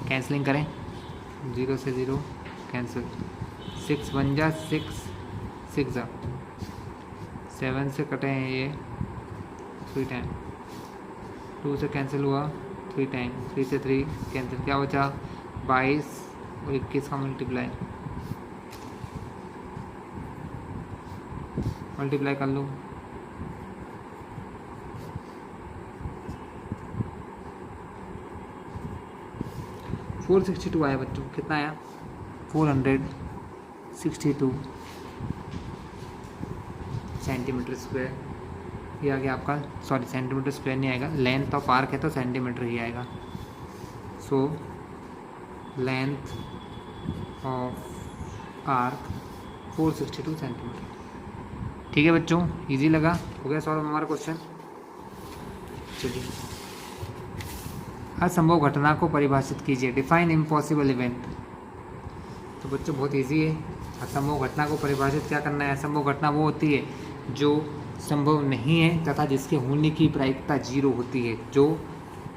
कैंसलिंग करें, 0 से 0 कैंसिल, 6 1 जा 6 6 जा 7 से कटे हैं ये 3 टाइम, 2 से कैंसिल हुआ 3 टाइम, 3 से 3 कैंसिल, क्या बचा 22 और 21 का मल्टीप्लाई कर लो। $462 आया बच्चों, कितना आया 400 62 सेंटीमीटर स्क्वायर। ये आ गया आपका, सॉरी सेंटीमीटर स्क्वायर नहीं आएगा, लेंथ ऑफ आर्क है तो सेंटीमीटर ही आएगा। So length of arc 462 centimetre. ठीक है बच्चों, इजी लगा, हो गया सॉल्व हमारा क्वेश्चन। चलिए, असंभव घटना को परिभाषित कीजिए, डिफाइन इम्पॉसिबल इवेंट। तो बच्चों बहुत इजी है, असंभव घटना को परिभाषित क्या करना है। असंभव घटना वो होती है जो संभव नहीं है तथा जिसके होने की प्रायिकता 0 होती है। जो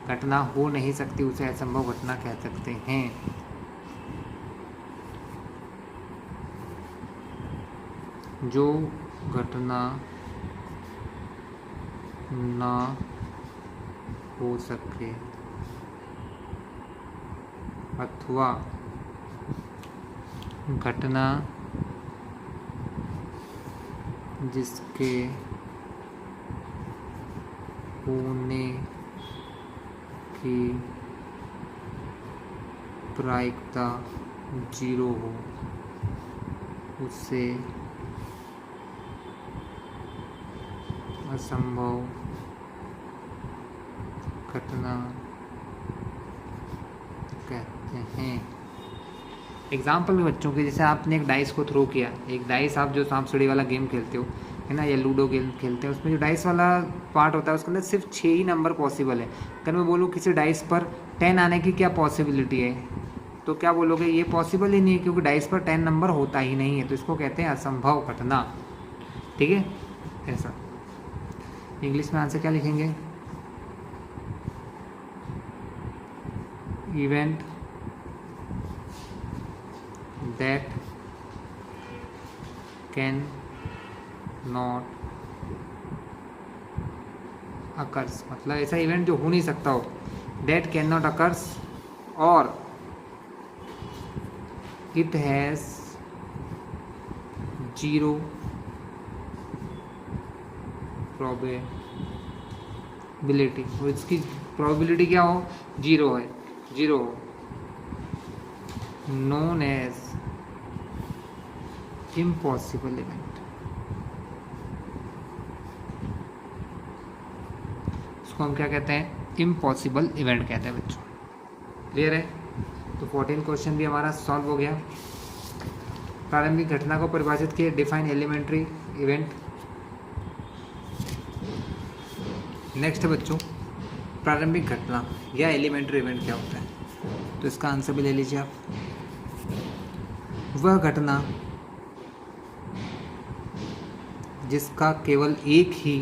घटना हो नहीं सकती उसे असंभव घटना कह सकते हैं। जो घटना ना हो सके अथवा घटना जिसके होने की प्रायिकता 0 हो उससे असंभव घटना कहते हैं। एग्जाम्पल में बच्चों के, जैसे आपने एक डाइस को थ्रो किया, एक डाइस आप जो सांप सीढ़ी वाला गेम खेलते हो है ना, या लूडो गेम खेलते हैं, उसमें जो डाइस वाला पार्ट होता है उसके अंदर सिर्फ 6 ही नंबर पॉसिबल है। अगर मैं बोलूँ किसी डाइस पर 10 आने की क्या पॉसिबिलिटी है, तो क्या बोलोगे, ये पॉसिबल ही नहीं है क्योंकि डाइस पर 10 नंबर होता ही नहीं है, तो इसको कहते हैं असंभव घटना। ठीक है, ऐसा। इंग्लिश में आंसर क्या लिखेंगे, event that can not occurs, मतलब ऐसा इवेंट जो हो नहीं सकता हो, that cannot occurs, और it has 0 probability, तो इसकी प्रोबेबिलिटी क्या हो, 0 है, 0 हो, known as impossible event। इसको हम क्या कहते हैं, इम्पॉसिबल इवेंट कहते हैं बच्चों। क्लियर है, तो 14 क्वेश्चन भी हमारा सॉल्व हो गया। प्रारंभिक घटना को परिभाषित किए, डिफाइन एलिमेंट्री इवेंट। नेक्स्ट है बच्चों, प्रारंभिक घटना या एलिमेंट्री इवेंट क्या होता है, तो इसका आंसर भी ले लीजिए आप। वह घटना जिसका केवल एक ही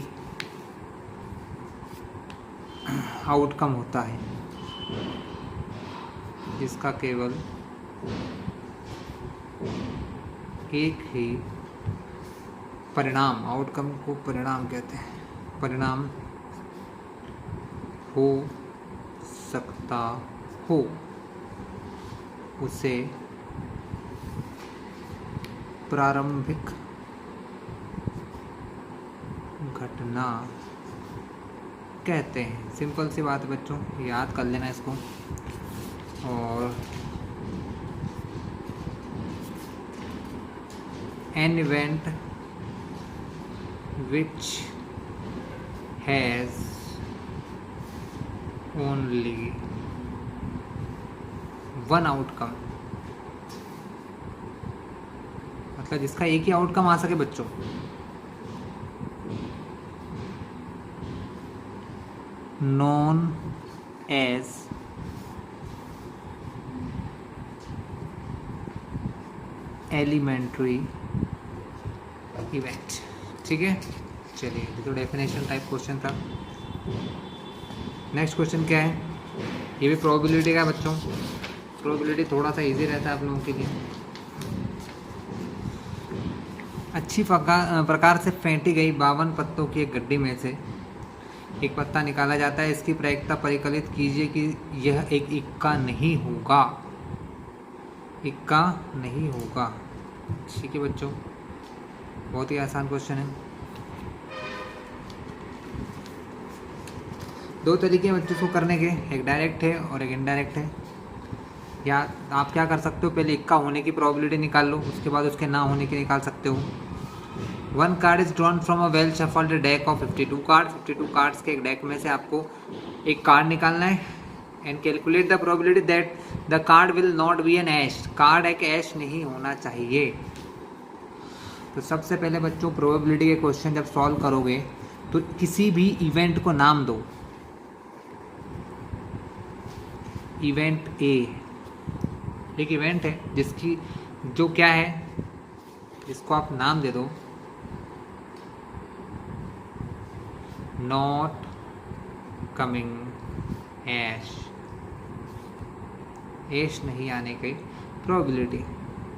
आउटकम होता है, जिसका केवल एक ही परिणाम, आउटकम को परिणाम कहते हैं, परिणाम हो सकता हो उसे प्रारंभिक घटना कहते हैं। सिंपल सी बात है बच्चों, याद कर लेना इसको। और an event which has only one outcome, मतलब जिसका एक ही आउटकम आ सके बच्चों, known as elementary event। ठीक है, चलिए, ये तो डेफिनेशन टाइप क्वेश्चन था। नेक्स्ट क्वेश्चन क्या है, ये भी प्रोबेबिलिटी का है बच्चों। प्रोबेबिलिटी थोड़ा सा इजी रहता है आप लोगों के लिए। अच्छी प्रकार से फेंटी गई 52 पत्तों की एक गड्डी में से एक पत्ता निकाला जाता है। इसकी प्रायिकता परिकलित कीजिए कि यह एक इक्का नहीं होगा, इक्का नहीं होगा। ठीक है बच्चों, बहुत ही आसान क्वेश्चन है। 2 तरीके हैं बच्चों को करने के, एक डायरेक्ट है और एक इनडायरेक्ट है। या आप क्या कर सकते हो, पहले इक्का होने की प्रोबेबिलिटी निकाल लो, उसके बाद उसके ना होने की निकाल सकते हो। 1 card is drawn from a well shuffled deck of 52 card. 52 cards के एक डेक में से आपको एक कार्ड निकालना है and calculate the probability that the card will not be an ace. Card एक ऐश नहीं होना चाहिए। तो सबसे पहले बच्चों प्रोबेबिलिटी के क्वेश्चन जब सॉल्व करोगे तो किसी भी इवेंट को नाम दो। इवेंट ए एक इवेंट है जिसकी जो क्या है, इसको आप नाम दे दो नॉट कमिंग ऐश। ऐश नहीं आने की प्रोबेबिलिटी,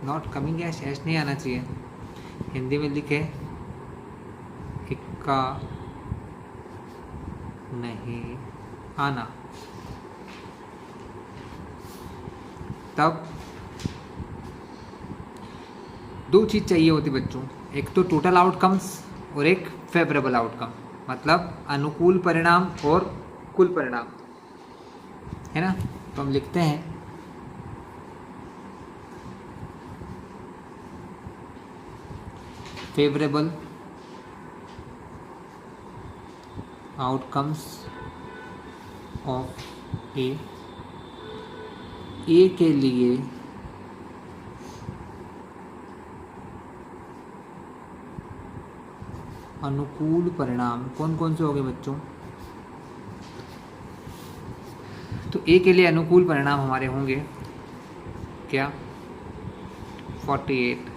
नॉट कमिंग ऐश, ऐश नहीं आना चाहिए। हिंदी में लिखे इक्का नहीं आना। तब दो चीज़ चाहिए होती बच्चों, एक तो टोटल आउटकम्स और एक फेवरेबल आउटकम, मतलब अनुकूल परिणाम और कुल परिणाम, है ना। तो हम लिखते हैं फेवरेबल आउटकम्स ऑफ ए के लिए अनुकूल परिणाम कौन कौन से हो गए बच्चों। तो ए के लिए अनुकूल परिणाम हमारे होंगे क्या, 48।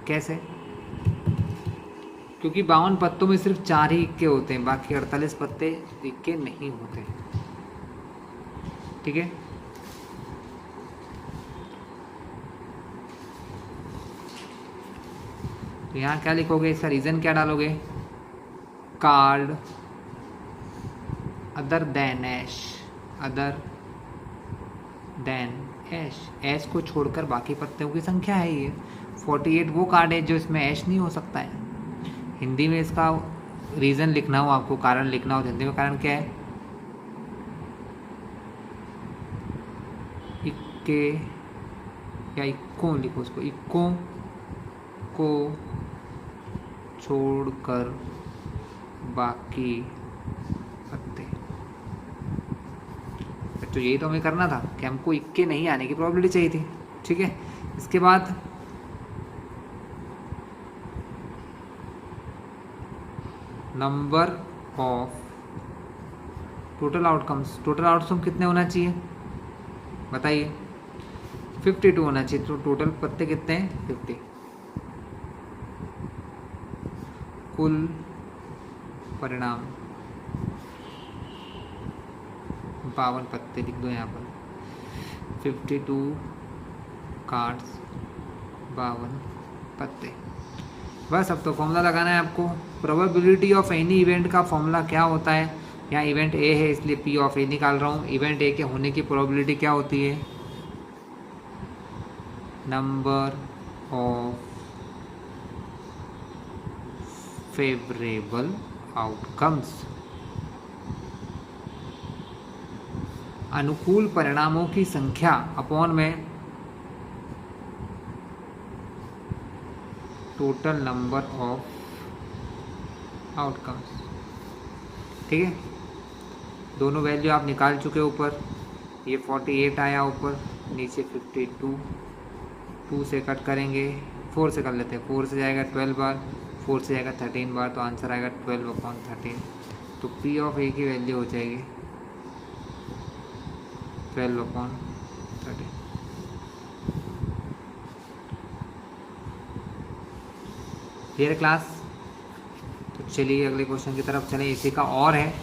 कैसे, क्योंकि 52 पत्तों में सिर्फ 4 ही इक्के होते हैं, बाकी 48 पत्ते इक्के नहीं होते। ठीक है, तो यहाँ क्या लिखोगे, इसका रीज़न क्या डालोगे, कार्ड अदर देन ऐश, अदर देन ऐश, ऐश को छोड़कर बाकी पत्तों की संख्या है ये। 48 वो कार्ड है जो इसमें ऐश नहीं हो सकता है। हिंदी में इसका रीज़न लिखना हो आपको, कारण लिखना हो, तो हिंदी में कारण क्या है, इक्के या इक्कों लिखो उसको, इक्कों को छोड़कर बाकी पत्ते। तो यही तो हमें करना था कि हमको इक्के नहीं आने की प्रोबेबिलिटी चाहिए थी। ठीक है, इसके बाद number of total outcomes, total outcome कितने होना चाहिए बताइए, 52 होना चाहिए। तो टोटल पत्ते कितने हैं, 50। कुल परिणाम 52 पत्ते लिख दो यहाँ पर, 52 कार्ड्स 52 पत्ते। बस अब तो फॉर्मूला लगाना है आपको। प्रोबेबिलिटी ऑफ एनी इवेंट का फॉर्मूला क्या होता है, यहाँ इवेंट ए है इसलिए पी ऑफ ए निकाल रहा हूँ। इवेंट ए के होने की प्रोबेबिलिटी क्या होती है, नंबर ऑफ फेवरेबल आउटकम्स, अनुकूल परिणामों की संख्या अपॉन में टोटल नंबर ऑफ आउटकम्स। ठीक है, दोनों वैल्यू आप निकाल चुके ऊपर, ये 48 आया ऊपर, नीचे 52, 2 से कट करेंगे, 4 से कर लेते हैं, 4 से जाएगा 12 बार, 4 से जाएगा 13 बार, तो आंसर आएगा 12/13। तो पी ऑफ ए की वैल्यू हो जाएगी 12/13। Clear class. तो चलिए अगले क्वेश्चन की तरफ चलें, इसी का और है।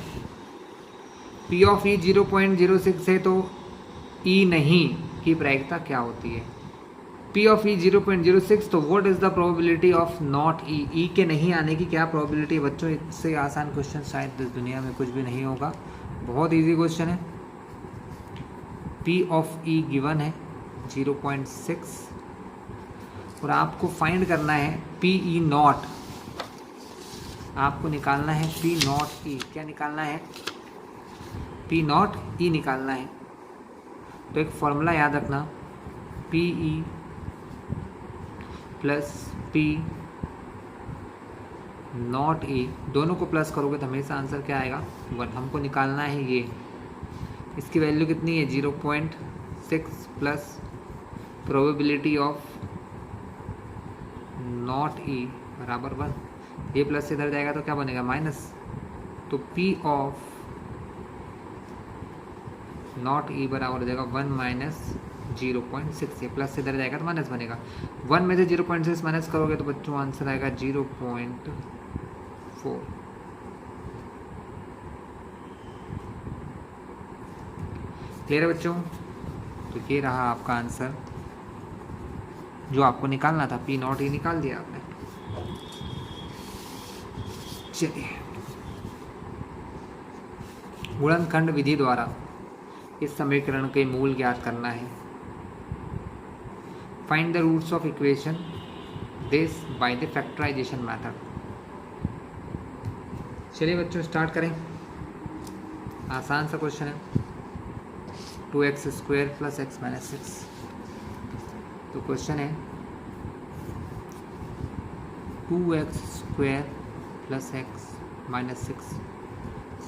पी ऑफ ई 0.06 है तो ई नहीं की प्रायिकता क्या होती है। पी ऑफ ई 0.06, तो what is the probability of not E, E के नहीं आने की क्या प्रोबेबिलिटी है बच्चों। इससे आसान क्वेश्चन शायद इस दुनिया में कुछ भी नहीं होगा, बहुत इजी क्वेश्चन है। पी ऑफ ई गिवन है 0.6 और आपको फाइंड करना है पी ई नॉट, आपको निकालना है P नॉट ई। क्या निकालना है, P नॉट ई निकालना है। तो एक फॉर्मूला याद रखना, P E plus P not a, दोनों को प्लस करोगे तो हमेशा आंसर क्या आएगा 1। हमको निकालना है ये, इसकी वैल्यू कितनी है 0.6 प्लस प्रोबेबिलिटी ऑफ नॉट ई बराबर 1। ये प्लस से इधर जाएगा तो क्या बनेगा माइनस, तो पी ऑफ नॉट ई बराबर हो जाएगा 1 माइनस 0.6। ये प्लस से इधर जाएगा तो माइनस बनेगा। 1 में से 0.6 माइनस करोगे तो बच्चों आंसर आएगा 0.4। क्लियर है बच्चों? तो ये रहा आपका आंसर जो आपको निकालना था, पी नॉट ई निकाल दिया आपने। चलिए, गुणनखंड विधि द्वारा इस समीकरण के मूल ज्ञात करना है। Find the roots of equation this by the factorisation method. चलिए बच्चों स्टार्ट करें। आसान सा क्वेश्चन है, 2x² प्लस x माइनस 6। तो क्वेश्चन है 2x² प्लस x माइनस 6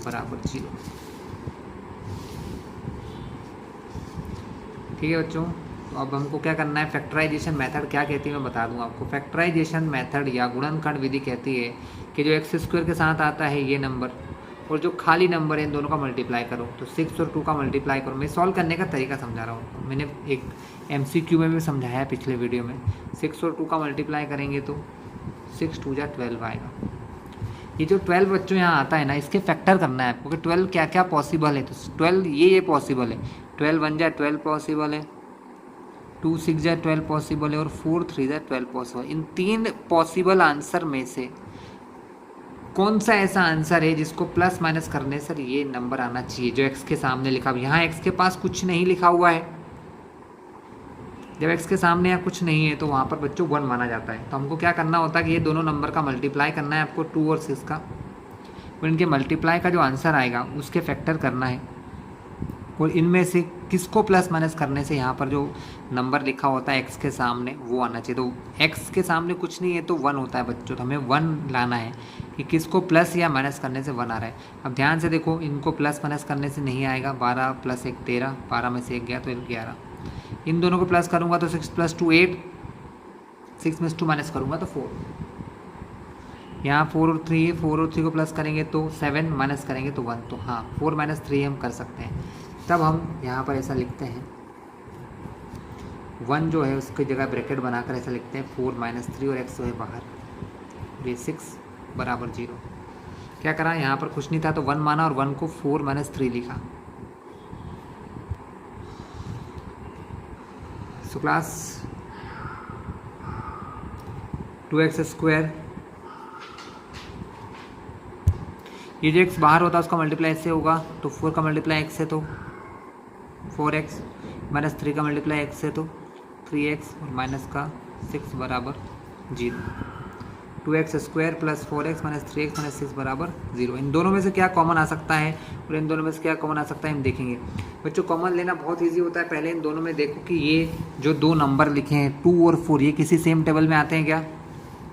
बराबर 0। ठीक है बच्चों, तो अब हमको क्या करना है, फैक्टराइजेशन मेथड क्या कहती है मैं बता दूं आपको। फैक्टराइजेशन मेथड या गुणनखंड विधि कहती है कि जो x² के साथ आता है ये नंबर और जो खाली नंबर है इन दोनों का मल्टीप्लाई करो। तो 6 और 2 का मल्टीप्लाई करो। मैं सॉल्व करने का तरीका समझा रहा हूँ, मैंने एक MCQ में भी समझाया है पिछले वीडियो में। 6 और 2 का मल्टीप्लाई करेंगे तो 6 2 जा 12 आएगा। ये जो 12 बच्चों यहाँ आता है ना, इसके फैक्टर करना है आपको कि 12 क्या क्या पॉसिबल है। तो 12 ये पॉसिबल है, 12 1 जा 12 पॉसिबल है, 2 6 जा 12 पॉसिबल है और 4 3 जा 12 पॉसिबल। इन 3 पॉसिबल आंसर में से कौन सा ऐसा आंसर है जिसको प्लस माइनस करने से ये नंबर आना चाहिए जो x के सामने लिखा हुआ। यहाँ x के पास कुछ नहीं लिखा हुआ है, जब x के सामने यहाँ कुछ नहीं है तो वहाँ पर बच्चों 1 माना जाता है। तो हमको क्या करना होता है कि ये दोनों नंबर का मल्टीप्लाई करना है आपको, 2 और 6 का, और इनके मल्टीप्लाई का जो आंसर आएगा उसके फैक्टर करना है और इनमें से किसको प्लस माइनस करने से यहाँ पर जो नंबर लिखा होता है x के सामने वो आना चाहिए। तो x के सामने कुछ नहीं है तो 1 होता है बच्चों, तो हमें 1 लाना है कि किसको प्लस या माइनस करने से 1 आ रहा है। अब ध्यान से देखो, इनको प्लस माइनस करने से नहीं आएगा, 12 प्लस 1 13, 12 में से 1 गया तो 11। इन दोनों को प्लस करूँगा तो 6 + 2 8, 6 में से 2 माइनस करूँगा तो 4। यहाँ 4 और 3 है, 4 और 3 को प्लस करेंगे तो 7, माइनस करेंगे तो 1। तो हाँ 4 - 3 हम कर सकते हैं। तब हम यहाँ पर ऐसा लिखते हैं, 1 जो है उसकी जगह ब्रैकेट बनाकर ऐसा लिखते हैं 4 - 3 और x जो है बाहर, ये 6 बराबर 0। क्या करा, यहाँ पर कुछ नहीं था तो 1 माना और 1 को 4 - 3 लिखा। सो क्लास 2x², ये जो x बाहर होता है उसका मल्टीप्लाई इससे होगा, तो 4 का मल्टीप्लाई x से तो 4x, -3 का मल्टीप्लाई x से तो 3x और माइनस का 6 बराबर 0। 2x² प्लस 4x - 3x - 6 बराबर 0। इन दोनों में से क्या कॉमन आ सकता है और इन दोनों में से क्या कॉमन आ सकता है हम देखेंगे। बच्चों कॉमन लेना बहुत इजी होता है। पहले इन दोनों में देखो कि ये जो 2 नंबर लिखे हैं 2 और 4, ये किसी सेम टेबल में आते हैं क्या?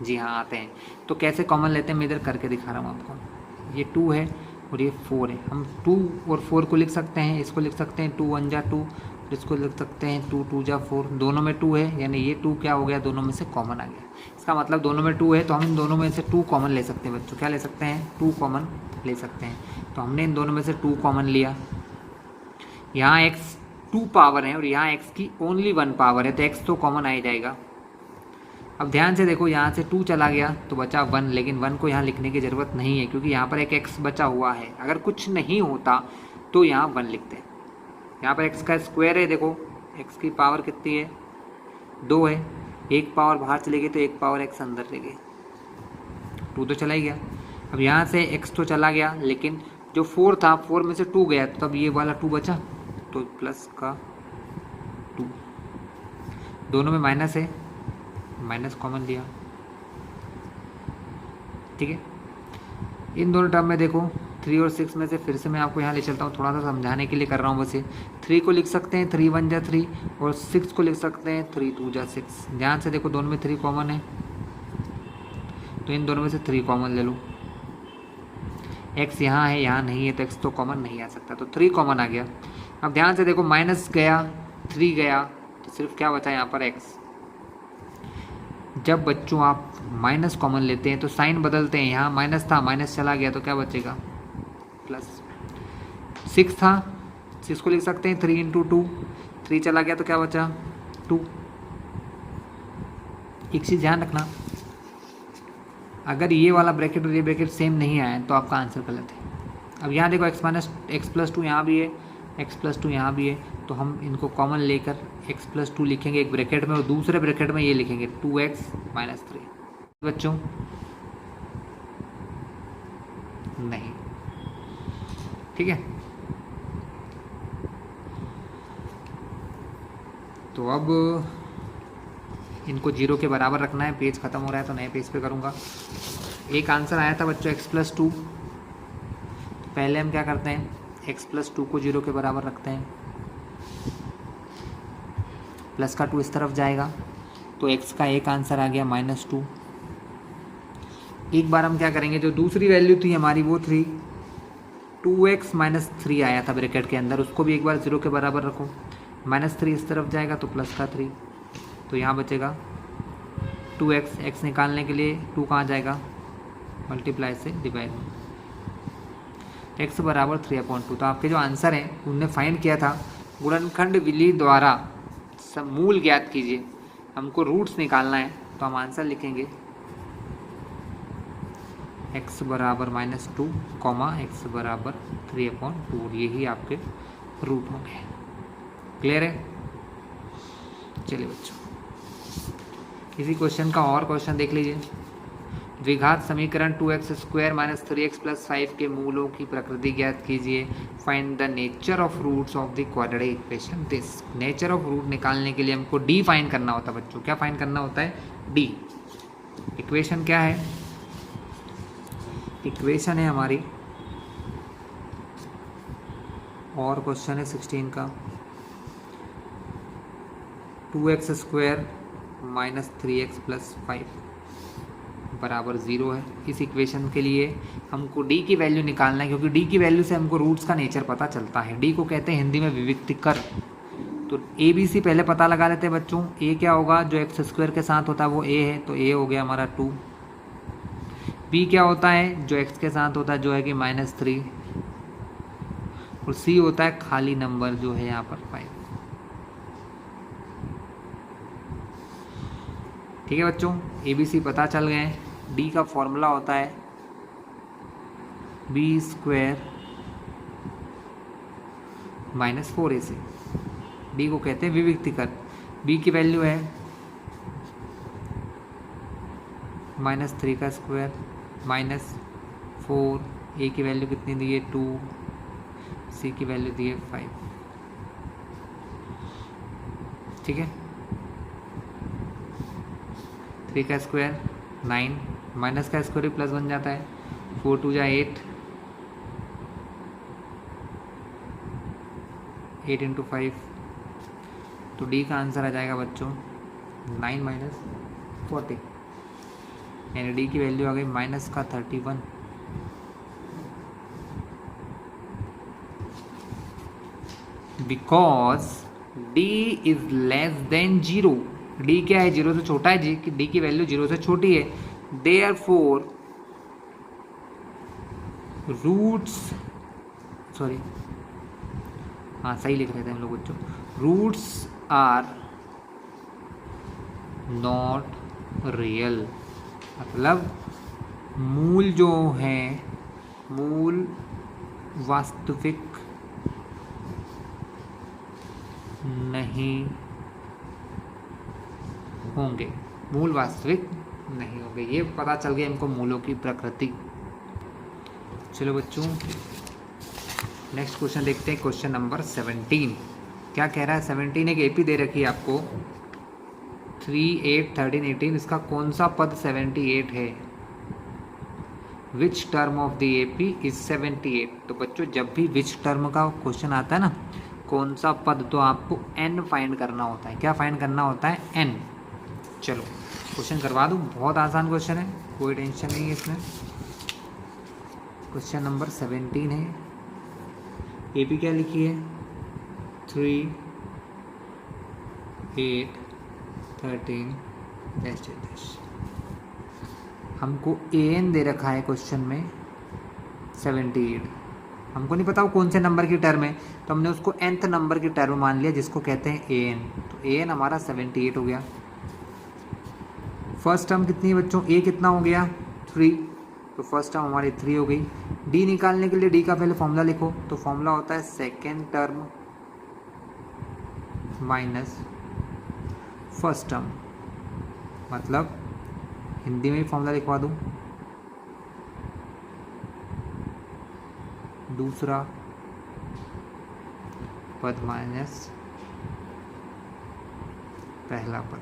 जी हाँ आते हैं। तो कैसे कॉमन लेते हैं मैं इधर करके दिखा रहा हूँ आपको। ये 2 है और ये 4 है। हम 2 और 4 को लिख सकते हैं, इसको लिख सकते हैं 2 1 जा 2, इसको लिख सकते हैं 2 2 जा 4। दोनों में 2 है यानी ये 2 क्या हो गया, दोनों में से कॉमन आ गया। इसका मतलब दोनों में 2 है तो हम इन दोनों में से 2 कॉमन ले सकते हैं बच्चों। क्या ले सकते हैं? 2 कॉमन ले सकते हैं। तो हमने इन दोनों में से 2 कॉमन लिया। यहाँ x 2 पावर है और यहाँ x की ओनली 1 पावर है तो x तो कॉमन आ ही जाएगा। अब ध्यान से देखो, यहाँ से 2 चला गया तो बचा 1, लेकिन 1 को यहाँ लिखने की ज़रूरत नहीं है क्योंकि यहाँ पर एक x बचा हुआ है। अगर कुछ नहीं होता तो यहाँ 1 लिखते हैं। यहाँ पर x का स्क्वायर है, देखो x की पावर कितनी है 2 है, 1 पावर बाहर चली गई तो 1 पावर x अंदर ले गई, 2 तो चला ही गया। अब यहाँ से x तो चला गया लेकिन जो 4 था 4 में से 2 गया तो तब ये वाला 2 बचा तो प्लस का 2। दोनों में माइनस है, माइनस कॉमन लिया। ठीक है, इन दोनों टर्म में देखो 3 और 6 में से फिर से मैं आपको यहाँ ले चलता हूँ, थोड़ा सा समझाने के लिए कर रहा हूँ बस ये। 3 को लिख सकते हैं 3 1 जा 3 और 6 को लिख सकते हैं 3 2 जा 6। ध्यान से देखो दोनों में 3 कॉमन है, तो इन दोनों में से 3 कॉमन ले लो। x यहाँ है, यहाँ नहीं है, तो x तो कॉमन नहीं आ सकता, तो 3 कॉमन आ गया। अब ध्यान से देखो माइनस गया, 3 गया, तो सिर्फ क्या बचा यहाँ पर x। जब बच्चों आप माइनस कॉमन लेते हैं तो साइन बदलते हैं, यहाँ माइनस था माइनस चला गया तो क्या बचेगा प्लस। 6 था, 6 को लिख सकते हैं 3 इंटू 2, 3 चला गया तो क्या बचा 2। एक चीज़ ध्यान रखना, अगर ये वाला ब्रैकेट और ये ब्रैकेट सेम नहीं आया तो आपका आंसर गलत है। अब यहाँ देखो x प्लस 2 यहाँ भी है, x प्लस 2 यहाँ भी है, तो हम इनको कॉमन लेकर x प्लस 2 लिखेंगे एक ब्रैकेट में और दूसरे ब्रैकेट में ये लिखेंगे 2x माइनस 3। बच्चों नहीं, ठीक है। तो अब इनको 0 के बराबर रखना है। पेज ख़त्म हो रहा है तो नए पेज पे करूँगा। एक आंसर आया था बच्चों x प्लस 2, पहले हम क्या करते हैं x प्लस 2 को 0 के बराबर रखते हैं, प्लस का 2 इस तरफ जाएगा, तो x का एक आंसर आ गया -2। एक बार हम क्या करेंगे, जो दूसरी वैल्यू थी हमारी वो 3, 2x माइनस 3 आया था ब्रैकेट के अंदर, उसको भी एक बार 0 के बराबर रखो। -3 इस तरफ जाएगा तो प्लस का 3, तो यहाँ बचेगा 2x। x निकालने के लिए 2 कहाँ जाएगा, मल्टीप्लाई से डिवाइड, x बराबर 3/2। तो आपके जो आंसर हैं उनने फाइंड किया था गुणनखंड विधि द्वारा मूल ज्ञात कीजिए, हमको रूट्स निकालना है, तो हम आंसर लिखेंगे x बराबर -2, x बराबर 3/2, यही आपके रूट होंगे। क्लियर है? चलिए बच्चों, इसी क्वेश्चन का और क्वेश्चन देख लीजिए। द्विघात समीकरण 2x² - 3x + 5 के मूलों की प्रकृति ज्ञात कीजिए। Find the nature of roots of the quadratic equation this. Nature of root निकालने के लिए हमको डी फाइंड करना होता है बच्चों। क्या फाइंड करना होता है? डी। इक्वेशन क्या है? इक्वेशन है हमारी, और क्वेश्चन है 16 का, 2x² - 3x + 5 बराबर 0 है। इस इक्वेशन के लिए हमको d की वैल्यू निकालना है, क्योंकि d की वैल्यू से हमको रूट्स का नेचर पता चलता है। d को कहते हैं हिंदी में विविक्तिकर। तो a b c पहले पता लगा लेते हैं बच्चों। a क्या होगा, जो x² के साथ होता है वो a है, तो a हो गया हमारा 2। b क्या होता है, जो x के साथ होता है, जो है कि -3, और c होता है खाली नंबर, जो है यहाँ पर 5। ठीक है बच्चों, ABC पता चल गए। D का फॉर्मूला होता है b² - 4ac। D को कहते हैं विविक्तिकर। b की वैल्यू है -3 का स्क्वायर -4, a की वैल्यू कितनी दी है 2, c की वैल्यू दी है 5। ठीक है, 3 का स्क्वायर 9, माइनस का स्क्वायर भी प्लस बन जाता है, 4 2 जा 8, 8 × 5, तो डी का आंसर आ जाएगा बच्चों 9 - 40, यानी डी की वैल्यू आ गई -31। Because D is less than 0। D क्या है, 0 से छोटा है जी, डी की वैल्यू 0 से छोटी है। देयरफॉर रूट्स, सॉरी हाँ सही लिख रहे थे हम लोग बच्चों, रूट्स आर नॉट रियल। मतलब मूल जो है, मूल वास्तविक नहीं होंगे, मूल वास्तविक नहीं होंगे। ये पता चल गया हमको मूलों की प्रकृति। चलो बच्चों, नेक्स्ट क्वेश्चन देखते हैं, क्वेश्चन नंबर 17। क्या कह रहा है? 17 एक एपी दे रखी है आपको, 3 8 13 18। इसका कौन सा पद 78 है? Which term of the AP is 78। तो बच्चों जब भी विच टर्म का क्वेश्चन आता है ना, कौन सा पद, तो आपको एन फाइंड करना होता है। क्या फाइंड करना होता है? एन। चलो क्वेश्चन करवा दूँ, बहुत आसान क्वेश्चन है, कोई टेंशन नहीं है इसमें। क्वेश्चन नंबर 17 है। एपी क्या लिखी है? 3, 8, 13 डैश डैश। हमको ए एन दे रखा है क्वेश्चन में 78। हमको नहीं पता वो कौन से नंबर की टर्म है, तो हमने उसको nth नंबर की टर्म मान लिया, जिसको कहते हैं ए एन। तो ए एन हमारा 78 हो गया। फर्स्ट टर्म कितनी है बच्चों? ए कितना हो गया? 3, तो फर्स्ट टर्म हमारी 3 हो गई। डी निकालने के लिए डी का पहले फॉर्मूला लिखो, तो फॉर्मूला होता है second term minus first term. मतलब हिंदी में ही फॉर्मूला लिखवा दूँ, दूसरा पद माइनस पहला पद।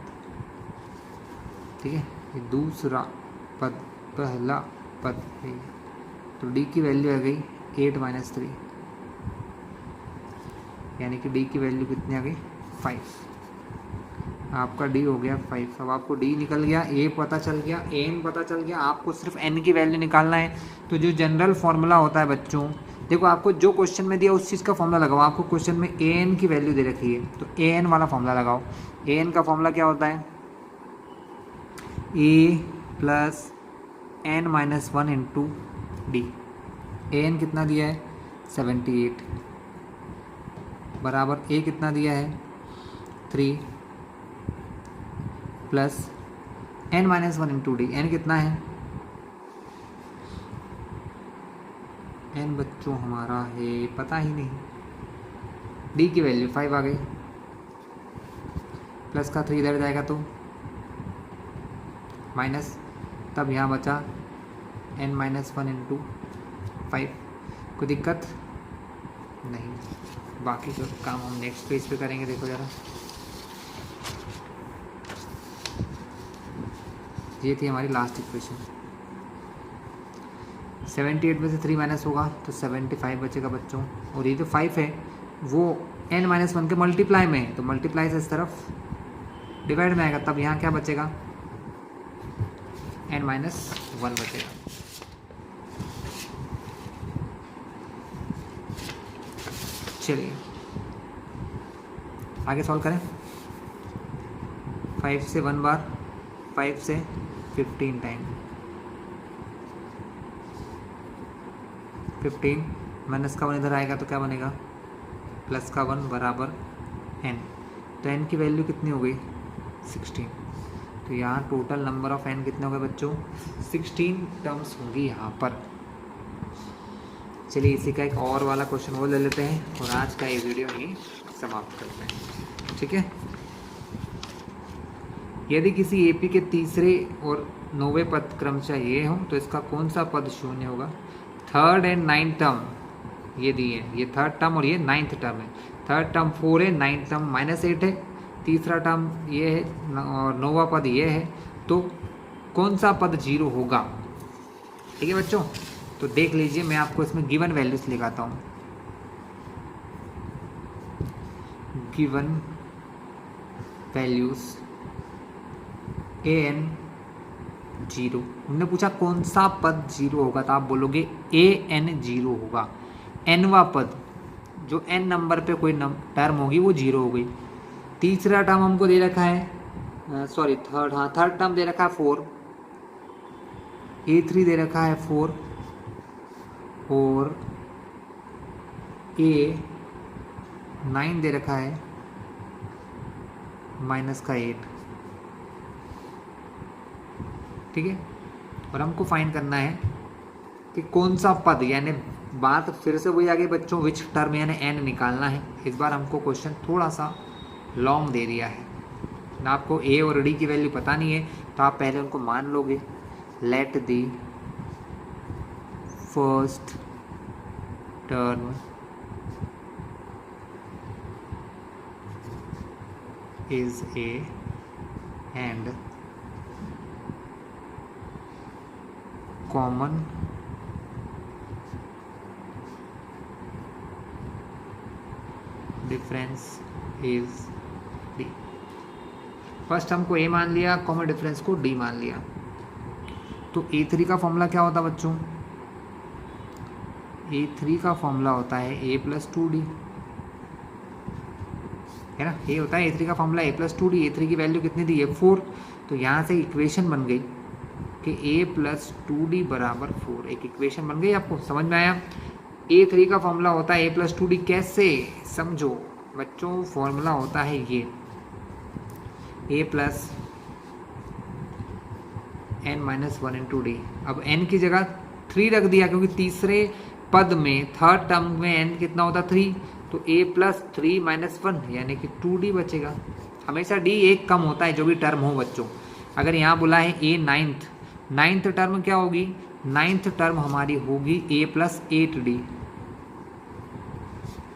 ठीक है, ये दूसरा पद पहला पद है। तो डी की वैल्यू आ गई 8 - 3, यानी कि डी की वैल्यू कितनी आ गई? 5। आपका डी हो गया 5। अब आपको डी निकल गया, ए पता चल गया, एन पता चल गया, आपको सिर्फ एन की वैल्यू निकालना है। तो जो जनरल फॉर्मूला होता है बच्चों, देखो आपको जो क्वेश्चन में दिया उस चीज़ का फॉर्मूला लगाओ। आपको क्वेश्चन में ए एन की वैल्यू दे रखी है, तो ए एन वाला फॉर्मूला लगाओ। ए एन का फॉर्मूला क्या होता है? A plus N minus 1 into D. A N कितना दिया है? 78 बराबर ए कितना दिया है? 3 plus N minus 1 into d. N कितना है? एन बच्चों हमारा है, पता ही नहीं। डी की वैल्यू 5 आ गई, प्लस का 3 इधर जाएगा तो माइनस, तब यहाँ बचा एन माइनस 1 इंटू 5। कोई दिक्कत नहीं। बाकी जो काम हम नेक्स्ट पेज पे करेंगे। देखो ज़रा, ये थी हमारी लास्ट इक्वेशन। 78 में से 3 माइनस होगा तो 75 बचेगा बच्चों। और ये जो 5 है वो n - 1 के मल्टीप्लाई में है, तो मल्टीप्लाई से इस तरफ डिवाइड में आएगा, तब यहाँ क्या बचेगा? n - 1 बचेगा। चलिए आगे सॉल्व करें। 5 से 1 बार, 5 से 15 टाइम, 15 माइनस का 1 इधर आएगा तो क्या बनेगा? प्लस का 1 बराबर n। तो n की वैल्यू कितनी हो गई? 16। तो यहाँ टोटल नंबर ऑफ n कितने हो गए बच्चों? 16 टर्म्स होंगी यहाँ पर। चलिए इसी का एक और वाला क्वेश्चन वो ले लेते हैं और आज का ये वीडियो ही समाप्त करते हैं। ठीक है, यदि किसी एपी के तीसरे और 9वें पद क्रमशः ये हो तो इसका कौन सा पद शून्य होगा? थर्ड एंड 9th टर्म ये दिए, ये थर्ड टर्म और ये 9th टर्म है। थर्ड टर्म 4 है, 9th टर्म -8 है, तीसरा टर्म ये है और 9वां पद ये है। तो कौन सा पद 0 होगा? ठीक है बच्चों, तो देख लीजिए, मैं आपको इसमें गिवन वैल्यूज लिखाता हूँ। Given values a n 0। हमने पूछा कौन सा पद 0 होगा, तो आप बोलोगे ए एन 0 होगा। nवा पद, जो n नंबर पे कोई टर्म होगी वो 0 हो गई। तीसरा टर्म हमको दे रखा है, सॉरी थर्ड, हाँ थर्ड टर्म दे रखा है 4, A3 दे रखा है 4 और A9 दे रखा है -8। ठीक है, और हमको फाइंड करना है कि कौन सा पद, यानी बात फिर से वही आ गई बच्चों, विच टर्म यानी n निकालना है। इस बार हमको क्वेश्चन थोड़ा सा लॉन्ग दे दिया है ना, आपको a और d की वैल्यू पता नहीं है तो आप पहले उनको मान लोगे। Let the first term is a and common difference is D. First हम को ए मान लिया, कॉमन डिफरेंस को डी मान लिया। तो A3 का फॉर्मूला क्या होता है बच्चों? A3 का फॉर्मूला होता है A + 2D, है ना। ये होता है A3 का फॉर्मूला A + 2D। A3 की वैल्यू कितनी दी है? 4। तो यहाँ से इक्वेशन बन गई कि A + 2D = 4। एक इक्वेशन बन गई, आपको समझ में आया? A3 का फॉर्मूला होता है A + 2D। कैसे? समझो बच्चों, फॉर्मूला होता है ये A + n - 1 × d। अब n की जगह 3 रख दिया, क्योंकि तीसरे पद में, थर्ड टर्म में n कितना होता? 3। तो A + 3 - 1 यानी कि 2D बचेगा। हमेशा d एक कम होता है जो भी टर्म हो बच्चों। अगर यहाँ बोला है A नाइन्थ टर्म क्या होगी? नाइन्थ टर्म हमारी होगी A + 8D,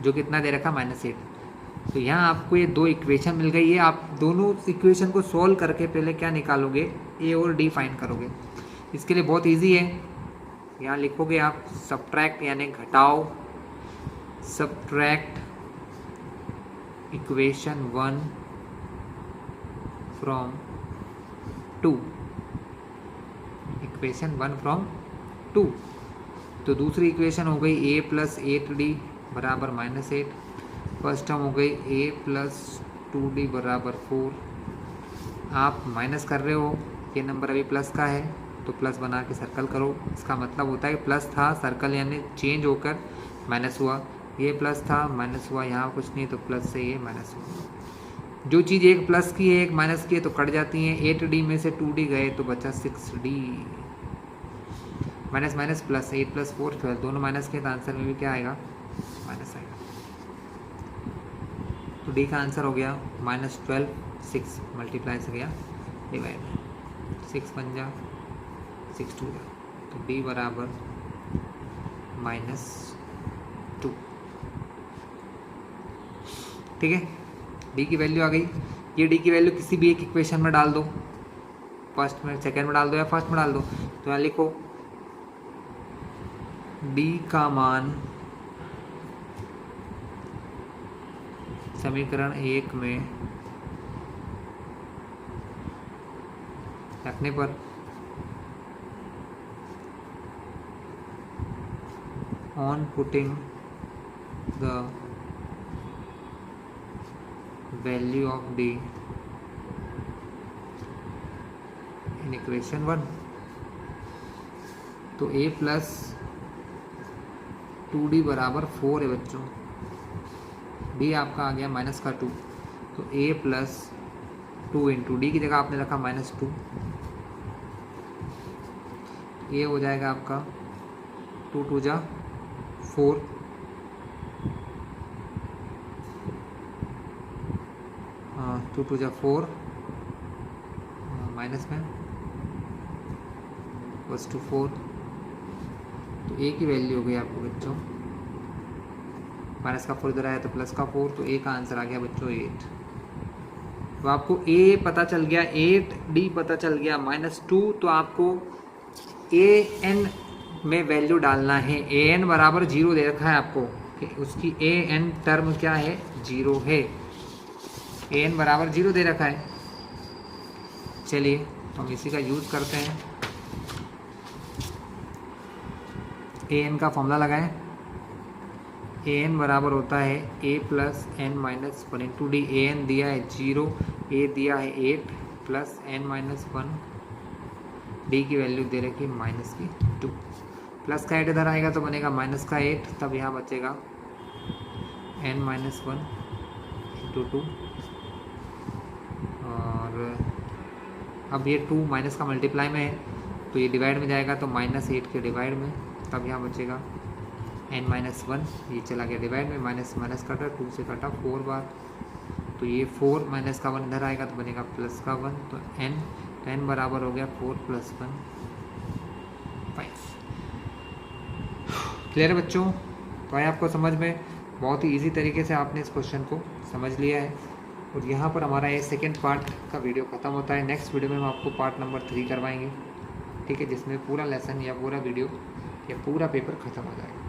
जो कितना दे रखा? -8। तो यहाँ आपको ये दो इक्वेशन मिल गई है। आप दोनों इक्वेशन को सॉल्व करके पहले क्या निकालोगे? A और D फाइंड करोगे। इसके लिए बहुत इजी है। यहाँ लिखोगे आप सब्ट्रैक्ट यानी घटाओ, subtract equation 1 from 2, equation 1 from 2। तो दूसरी इक्वेशन हो गई A + 8D = -8। फर्स्ट टर्म हो गई A + 2D = 4। आप माइनस कर रहे हो, ये नंबर अभी प्लस का है तो प्लस बना के सर्कल करो। इसका मतलब होता है कि प्लस था, सर्कल यानी चेंज होकर माइनस हुआ। ये प्लस था, माइनस हुआ, यहाँ कुछ नहीं तो प्लस से ये माइनस हुआ। जो चीज़ एक प्लस की है एक माइनस की है तो कट जाती हैं। 8D में से 2D गए तो बचा 6D। माइनस माइनस प्लस, 8 + 4 12, दोनों माइनस के तो आंसर में भी क्या आएगा? माइनस आएगा। तो डी का आंसर हो गया -12। 6 मल्टीप्लाई से गया डिवाइड, 6 × 5 = 6 2 जा, तो डी बराबर -2। ठीक है, डी की वैल्यू आ गई। ये डी की वैल्यू किसी भी एक इक्वेशन में डाल दो, फर्स्ट में, सेकेंड में डाल दो या फर्स्ट में डाल दो। तो यहाँ लिखो डी का मान समीकरण 1 में रखने पर on putting the value of d in equation 1, तो A + 2D = 4 है बच्चों। d आपका आ गया -2, तो A + 2 × d की जगह आपने रखा -2। ये हो जाएगा आपका 2 2 जा 4, हाँ 2 2 जा 4, माइनस में +2 4। तो A की वैल्यू हो गई आपको बच्चों, माइनस का 4 इधर आया तो प्लस का 4, तो A का आंसर आ गया बच्चों 8। तो आपको A पता चल गया 8, D पता चल गया -2। तो आपको AN में वैल्यू डालना है। AN = 0 दे रखा है आपको कि उसकी AN टर्म क्या है? 0 है। AN = 0 दे रखा है। चलिए हम इसी का यूज़ करते हैं। AN का फॉर्मूला लगाएं। AN बराबर होता है A + n - 1 × d। AN दिया है 0, A दिया है 8 + n - 1, D की वैल्यू दे रखी -2। प्लस का 8 इधर आएगा तो बनेगा -8, तब यहाँ बचेगा n - 1 × 2। और अब ये 2 माइनस का मल्टीप्लाई में है तो ये डिवाइड में जाएगा तो -8 के डिवाइड में, तब यहाँ बचेगा n - 1। ये चला गया डिवाइड में, माइनस माइनस कटा, 2 से कटा 4 बार, तो ये 4 माइनस का 1 इधर आएगा तो बनेगा प्लस का 1। तो n बराबर हो गया 4 + 1 5। क्लियर है बच्चों? तो आया आपको समझ में? बहुत ही इजी तरीके से आपने इस क्वेश्चन को समझ लिया है। और यहाँ पर हमारा ये सेकेंड पार्ट का वीडियो ख़त्म होता है। नेक्स्ट वीडियो में हम आपको पार्ट नंबर 3 करवाएंगे, ठीक है, जिसमें पूरा लेसन या पूरा वीडियो या पूरा पेपर ख़त्म हो जाएगा।